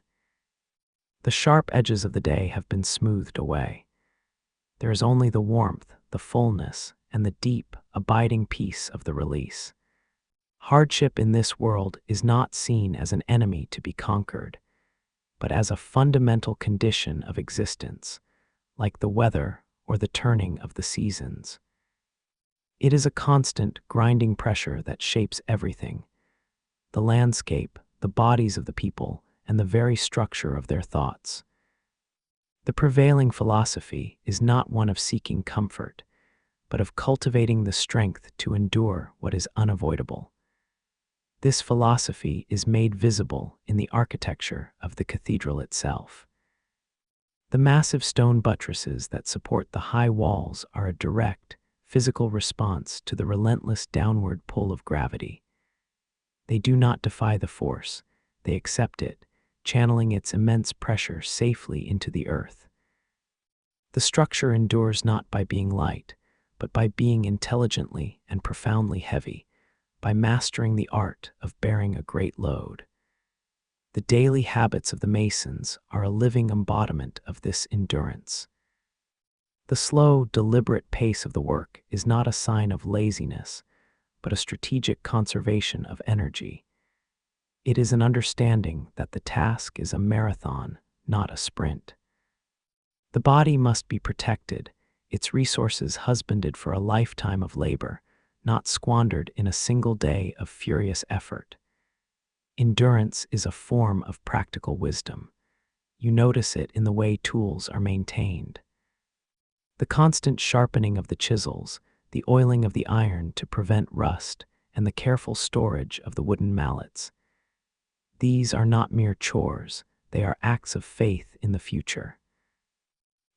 The sharp edges of the day have been smoothed away. There is only the warmth, the fullness, and the deep, abiding peace of the release. Hardship in this world is not seen as an enemy to be conquered, but as a fundamental condition of existence, like the weather or the turning of the seasons. It is a constant, grinding pressure that shapes everything: the landscape, the bodies of the people, and the very structure of their thoughts. The prevailing philosophy is not one of seeking comfort, but of cultivating the strength to endure what is unavoidable. This philosophy is made visible in the architecture of the cathedral itself. The massive stone buttresses that support the high walls are a direct, physical response to the relentless downward pull of gravity. They do not defy the force, they accept it, channeling its immense pressure safely into the earth. The structure endures not by being light, but by being intelligently and profoundly heavy, by mastering the art of bearing a great load. The daily habits of the masons are a living embodiment of this endurance. The slow, deliberate pace of the work is not a sign of laziness, but a strategic conservation of energy. It is an understanding that the task is a marathon, not a sprint. The body must be protected, its resources husbanded for a lifetime of labor, not squandered in a single day of furious effort. Endurance is a form of practical wisdom. You notice it in the way tools are maintained. The constant sharpening of the chisels, the oiling of the iron to prevent rust, and the careful storage of the wooden mallets. These are not mere chores, they are acts of faith in the future.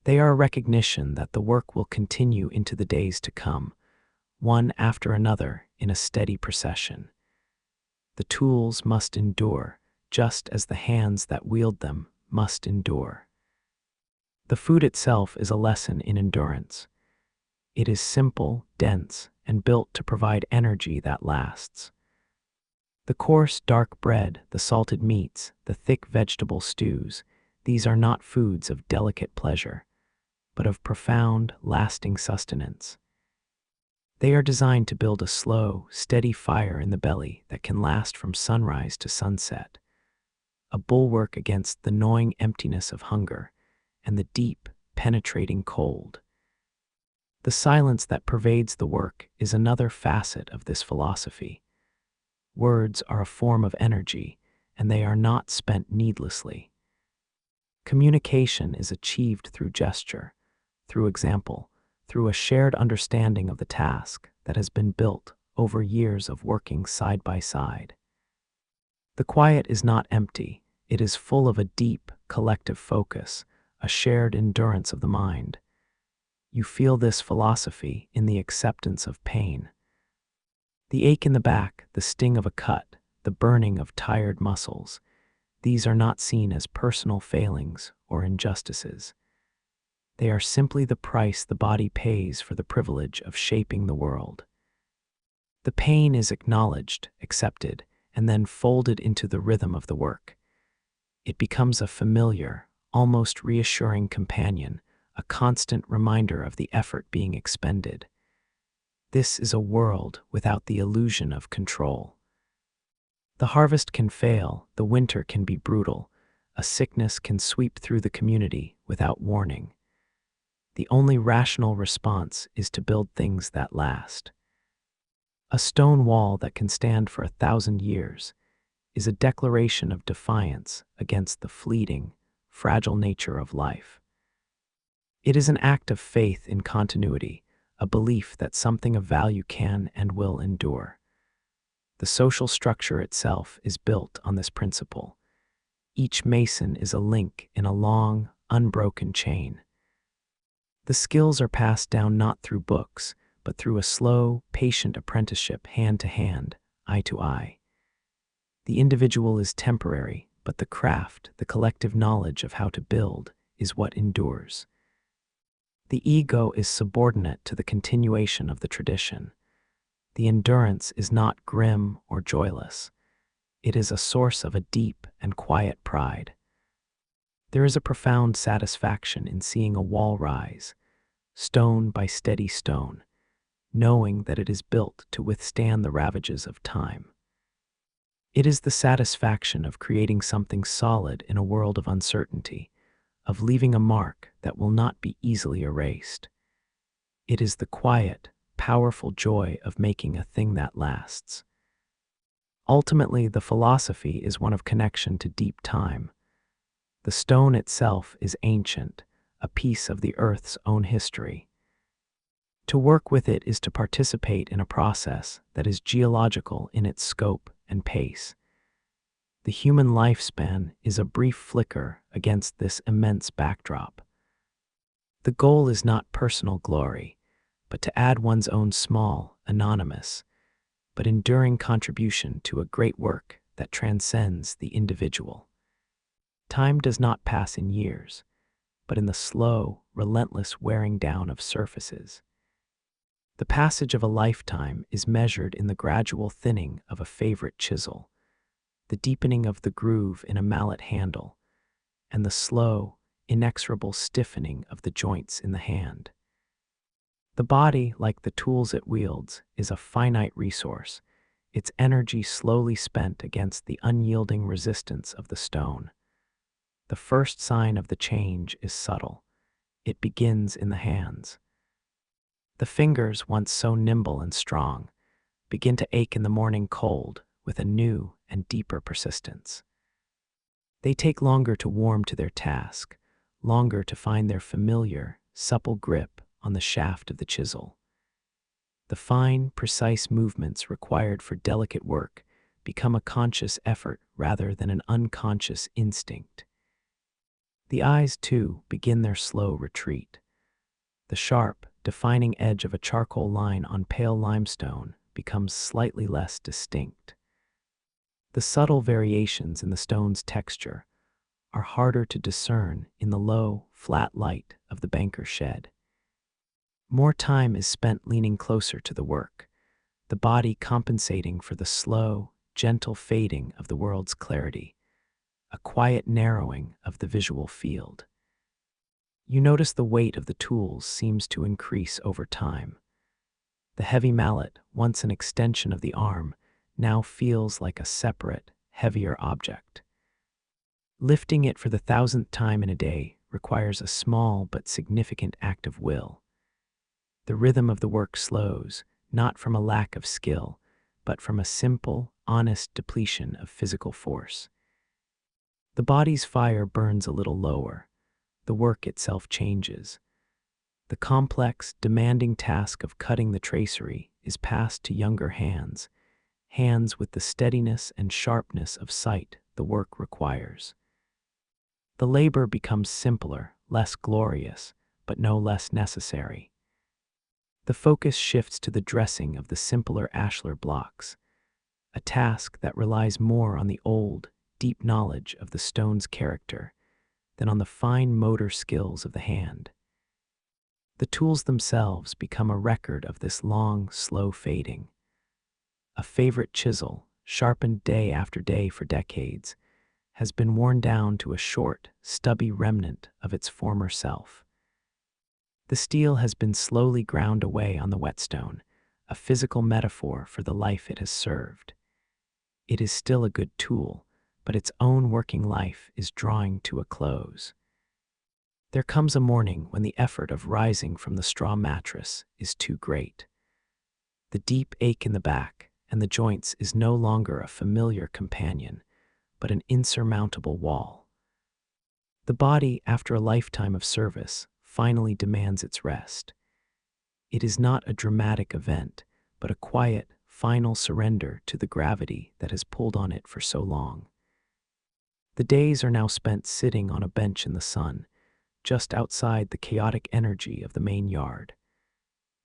They are a recognition that the work will continue into the days to come, one after another in a steady procession. The tools must endure, just as the hands that wield them must endure. The food itself is a lesson in endurance. It is simple, dense, and built to provide energy that lasts. The coarse, dark bread, the salted meats, the thick vegetable stews, these are not foods of delicate pleasure, but of profound, lasting sustenance. They are designed to build a slow, steady fire in the belly that can last from sunrise to sunset, a bulwark against the gnawing emptiness of hunger and the deep, penetrating cold. The silence that pervades the work is another facet of this philosophy. Words are a form of energy, and they are not spent needlessly. Communication is achieved through gesture, through example, through a shared understanding of the task that has been built over years of working side by side. The quiet is not empty, it is full of a deep, collective focus, a shared endurance of the mind. You feel this philosophy in the acceptance of pain. The ache in the back, the sting of a cut, the burning of tired muscles, these are not seen as personal failings or injustices. They are simply the price the body pays for the privilege of shaping the world. The pain is acknowledged, accepted, and then folded into the rhythm of the work. It becomes a familiar, almost reassuring companion, a constant reminder of the effort being expended. This is a world without the illusion of control. The harvest can fail, the winter can be brutal, a sickness can sweep through the community without warning. The only rational response is to build things that last. A stone wall that can stand for 1,000 years is a declaration of defiance against the fleeting, fragile nature of life. It is an act of faith in continuity, a belief that something of value can and will endure. The social structure itself is built on this principle. Each mason is a link in a long, unbroken chain. The skills are passed down not through books, but through a slow, patient apprenticeship hand to hand, eye to eye. The individual is temporary, but the craft, the collective knowledge of how to build, is what endures. The ego is subordinate to the continuation of the tradition. The endurance is not grim or joyless. It is a source of a deep and quiet pride. There is a profound satisfaction in seeing a wall rise, stone by steady stone, knowing that it is built to withstand the ravages of time. It is the satisfaction of creating something solid in a world of uncertainty, of leaving a mark that will not be easily erased. It is the quiet, powerful joy of making a thing that lasts. Ultimately, the philosophy is one of connection to deep time. The stone itself is ancient, a piece of the earth's own history. To work with it is to participate in a process that is geological in its scope and pace. The human lifespan is a brief flicker against this immense backdrop. The goal is not personal glory, but to add one's own small, anonymous, but enduring contribution to a great work that transcends the individual. Time does not pass in years, but in the slow, relentless wearing down of surfaces. The passage of a lifetime is measured in the gradual thinning of a favorite chisel, the deepening of the groove in a mallet handle, and the slow, inexorable stiffening of the joints in the hand. The body, like the tools it wields, is a finite resource, its energy slowly spent against the unyielding resistance of the stone. The first sign of the change is subtle. It begins in the hands. The fingers, once so nimble and strong, begin to ache in the morning cold with a new and deeper persistence. They take longer to warm to their task, longer to find their familiar, supple grip on the shaft of the chisel. The fine, precise movements required for delicate work become a conscious effort rather than an unconscious instinct. The eyes, too, begin their slow retreat. The sharp, defining edge of a charcoal line on pale limestone becomes slightly less distinct. The subtle variations in the stone's texture are harder to discern in the low, flat light of the banker's shed. More time is spent leaning closer to the work, the body compensating for the slow, gentle fading of the world's clarity, a quiet narrowing of the visual field. You notice the weight of the tools seems to increase over time. The heavy mallet, once an extension of the arm, now feels like a separate, heavier object. Lifting it for the 1,000th time in a day requires a small but significant act of will. The rhythm of the work slows, not from a lack of skill, but from a simple, honest depletion of physical force. The body's fire burns a little lower. The work itself changes. The complex, demanding task of cutting the tracery is passed to younger hands, hands with the steadiness and sharpness of sight the work requires. The labor becomes simpler, less glorious, but no less necessary. The focus shifts to the dressing of the simpler ashlar blocks, a task that relies more on the old, deep knowledge of the stone's character than on the fine motor skills of the hand. The tools themselves become a record of this long, slow fading. A favorite chisel, sharpened day after day for decades, has been worn down to a short, stubby remnant of its former self. The steel has been slowly ground away on the whetstone, a physical metaphor for the life it has served. It is still a good tool, but its own working life is drawing to a close. There comes a morning when the effort of rising from the straw mattress is too great. The deep ache in the back and the joints is no longer a familiar companion, but an insurmountable wall. The body, after a lifetime of service, finally demands its rest. It is not a dramatic event, but a quiet, final surrender to the gravity that has pulled on it for so long. The days are now spent sitting on a bench in the sun, just outside the chaotic energy of the main yard.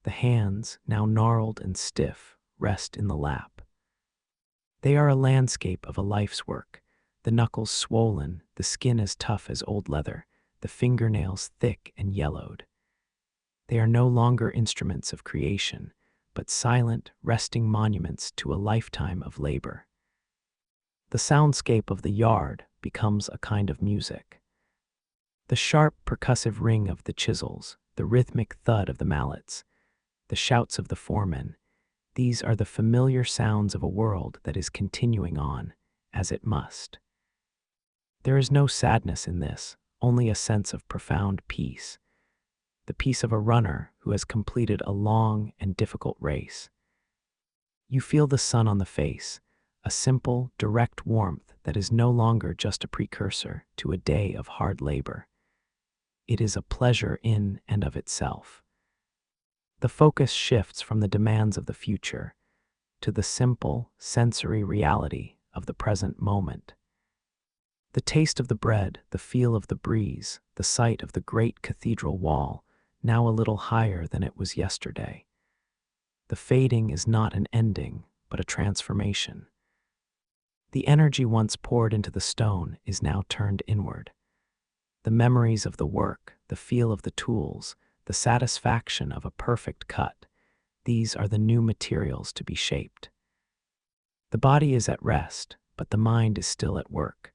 The hands, now gnarled and stiff, rest in the lap. They are a landscape of a life's work, the knuckles swollen, the skin as tough as old leather, the fingernails thick and yellowed. They are no longer instruments of creation, but silent, resting monuments to a lifetime of labor. The soundscape of the yard becomes a kind of music. The sharp, percussive ring of the chisels, the rhythmic thud of the mallets, the shouts of the foremen, these are the familiar sounds of a world that is continuing on, as it must. There is no sadness in this, only a sense of profound peace, the peace of a runner who has completed a long and difficult race. You feel the sun on the face, a simple, direct warmth that is no longer just a precursor to a day of hard labor. It is a pleasure in and of itself. The focus shifts from the demands of the future to the simple, sensory reality of the present moment. The taste of the bread, the feel of the breeze, the sight of the great cathedral wall, now a little higher than it was yesterday. The fading is not an ending, but a transformation. The energy once poured into the stone is now turned inward. The memories of the work, the feel of the tools, the satisfaction of a perfect cut, these are the new materials to be shaped. The body is at rest, but the mind is still at work,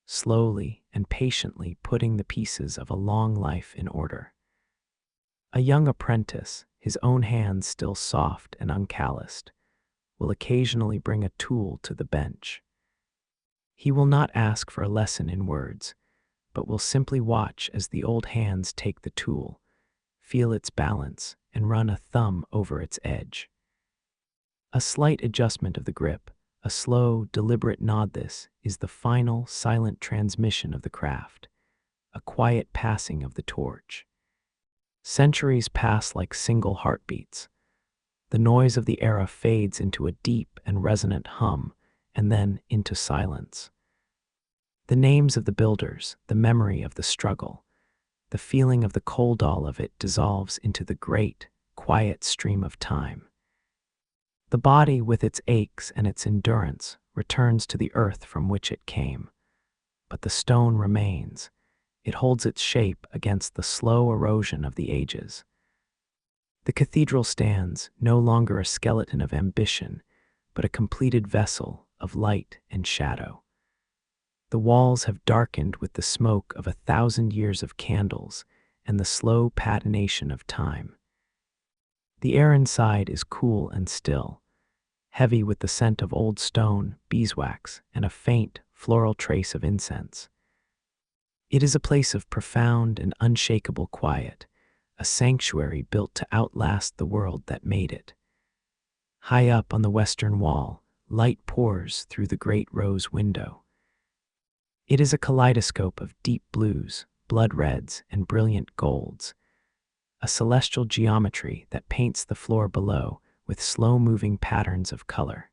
slowly and patiently putting the pieces of a long life in order. A young apprentice, his own hands still soft and uncalloused, will occasionally bring a tool to the bench. He will not ask for a lesson in words, but will simply watch as the old hands take the tool, feel its balance, and run a thumb over its edge. A slight adjustment of the grip, A slow, deliberate nod. This is the final, silent transmission of the craft, a quiet passing of the torch. Centuries pass like single heartbeats. The noise of the era fades into a deep and resonant hum, and then into silence. The names of the builders, the memory of the struggle, the feeling of the cold, all of it dissolves into the great, quiet stream of time. The body, with its aches and its endurance, returns to the earth from which it came. But the stone remains. It holds its shape against the slow erosion of the ages. The cathedral stands, no longer a skeleton of ambition, but a completed vessel of light and shadow. The walls have darkened with the smoke of 1,000 years of candles and the slow patination of time. The air inside is cool and still, heavy with the scent of old stone, beeswax, and a faint, floral trace of incense. It is a place of profound and unshakable quiet, a sanctuary built to outlast the world that made it. High up on the western wall, light pours through the great rose window. It is a kaleidoscope of deep blues, blood reds, and brilliant golds, a celestial geometry that paints the floor below with slow-moving patterns of color.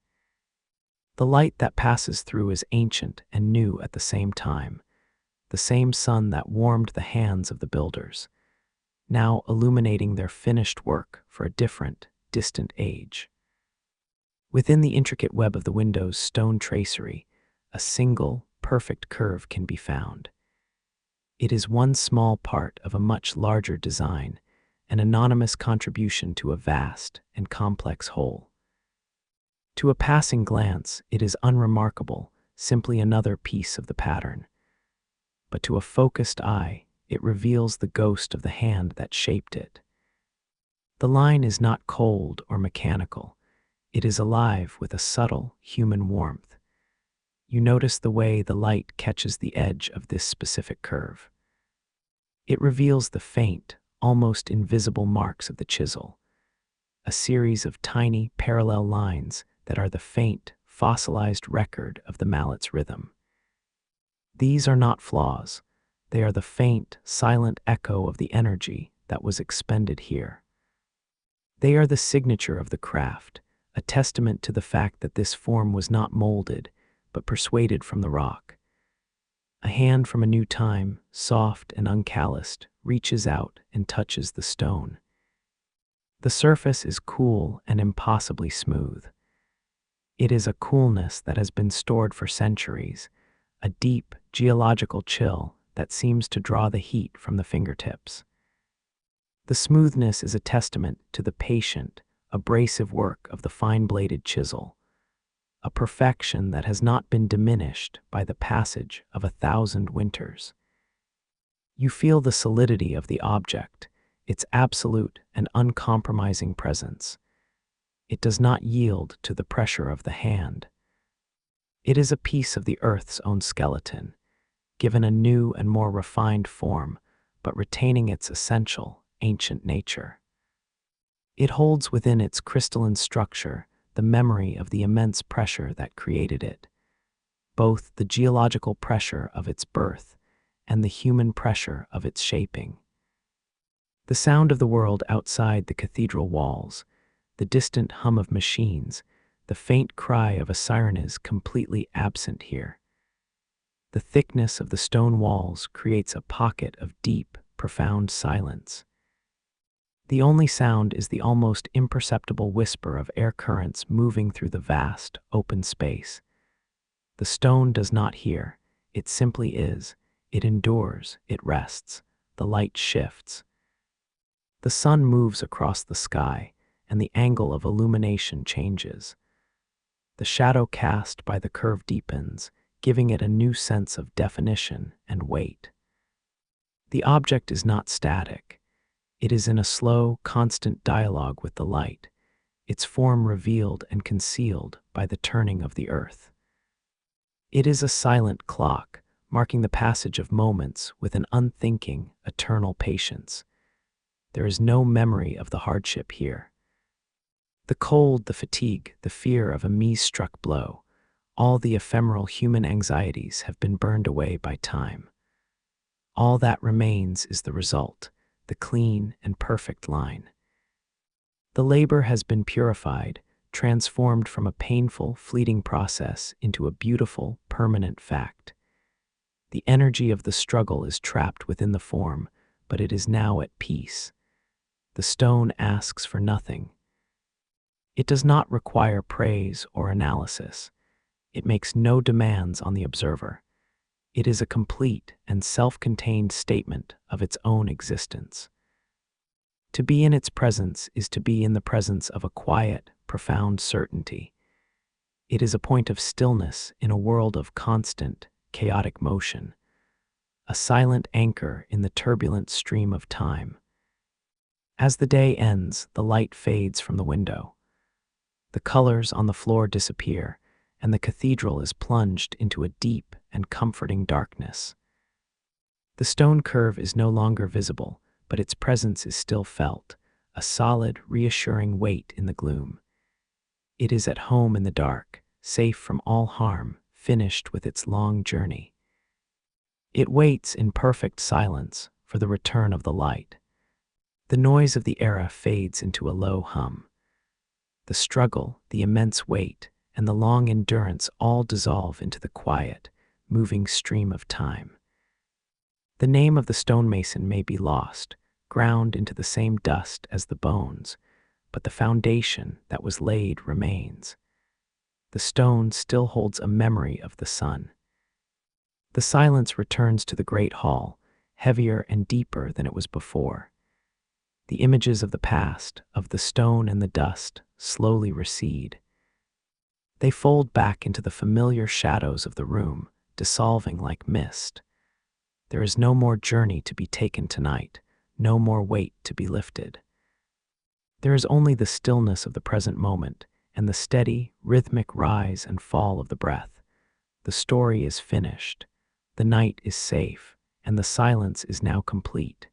The light that passes through is ancient and new at the same time, the same sun that warmed the hands of the builders, now illuminating their finished work for a different, distant age. Within the intricate web of the window's stone tracery, a single, perfect curve can be found. It is one small part of a much larger design, an anonymous contribution to a vast and complex whole. To a passing glance, it is unremarkable, simply another piece of the pattern. But to a focused eye, it reveals the ghost of the hand that shaped it. The line is not cold or mechanical. It is alive with a subtle, human warmth. You notice the way the light catches the edge of this specific curve. It reveals the faint, almost invisible marks of the chisel, a series of tiny, parallel lines that are the faint, fossilized record of the mallet's rhythm. These are not flaws. They are the faint, silent echo of the energy that was expended here. They are the signature of the craft, a testament to the fact that this form was not molded, but persuaded from the rock. A hand from a new time, soft and uncalloused, reaches out and touches the stone. The surface is cool and impossibly smooth. It is a coolness that has been stored for centuries, a deep, geological chill that seems to draw the heat from the fingertips. The smoothness is a testament to the patient, abrasive work of the fine-bladed chisel, a perfection that has not been diminished by the passage of 1,000 winters. You feel the solidity of the object, its absolute and uncompromising presence. It does not yield to the pressure of the hand. It is a piece of the earth's own skeleton, given a new and more refined form, but retaining its essential, ancient nature. It holds within its crystalline structure the memory of the immense pressure that created it, both the geological pressure of its birth and the human pressure of its shaping. The sound of the world outside the cathedral walls, the distant hum of machines, the faint cry of a siren is completely absent here. The thickness of the stone walls creates a pocket of deep, profound silence. The only sound is the almost imperceptible whisper of air currents moving through the vast, open space. The stone does not hear, it simply is. It endures, it rests, the light shifts. The sun moves across the sky, and the angle of illumination changes. The shadow cast by the curve deepens, giving it a new sense of definition and weight. The object is not static. It is in a slow, constant dialogue with the light, its form revealed and concealed by the turning of the earth. It is a silent clock, marking the passage of moments with an unthinking, eternal patience. There is no memory of the hardship here. The cold, the fatigue, the fear of a mise-struck blow, All the ephemeral human anxieties have been burned away by time. All that remains is the result, the clean and perfect line. The labor has been purified, transformed from a painful, fleeting process into a beautiful, permanent fact. The energy of the struggle is trapped within the form, but it is now at peace. The stone asks for nothing. It does not require praise or analysis. It makes no demands on the observer. It is a complete and self-contained statement of its own existence. To be in its presence is to be in the presence of a quiet, profound certainty. It is a point of stillness in a world of constant, chaotic motion, a silent anchor in the turbulent stream of time. As the day ends, the light fades from the window. The colors on the floor disappear, and the cathedral is plunged into a deep and comforting darkness. The stone curve is no longer visible, but its presence is still felt, a solid, reassuring weight in the gloom. It is at home in the dark, safe from all harm, finished with its long journey. It waits in perfect silence for the return of the light. The noise of the era fades into a low hum. The struggle, the immense weight, and the long endurance all dissolve into the quiet, moving stream of time. The name of the stonemason may be lost, ground into the same dust as the bones, but the foundation that was laid remains. The stone still holds a memory of the sun. The silence returns to the great hall, heavier and deeper than it was before. The images of the past, of the stone and the dust, slowly recede. They fold back into the familiar shadows of the room, dissolving like mist. There is no more journey to be taken tonight, no more weight to be lifted. There is only the stillness of the present moment and the steady, rhythmic rise and fall of the breath. The story is finished, the night is safe, and the silence is now complete.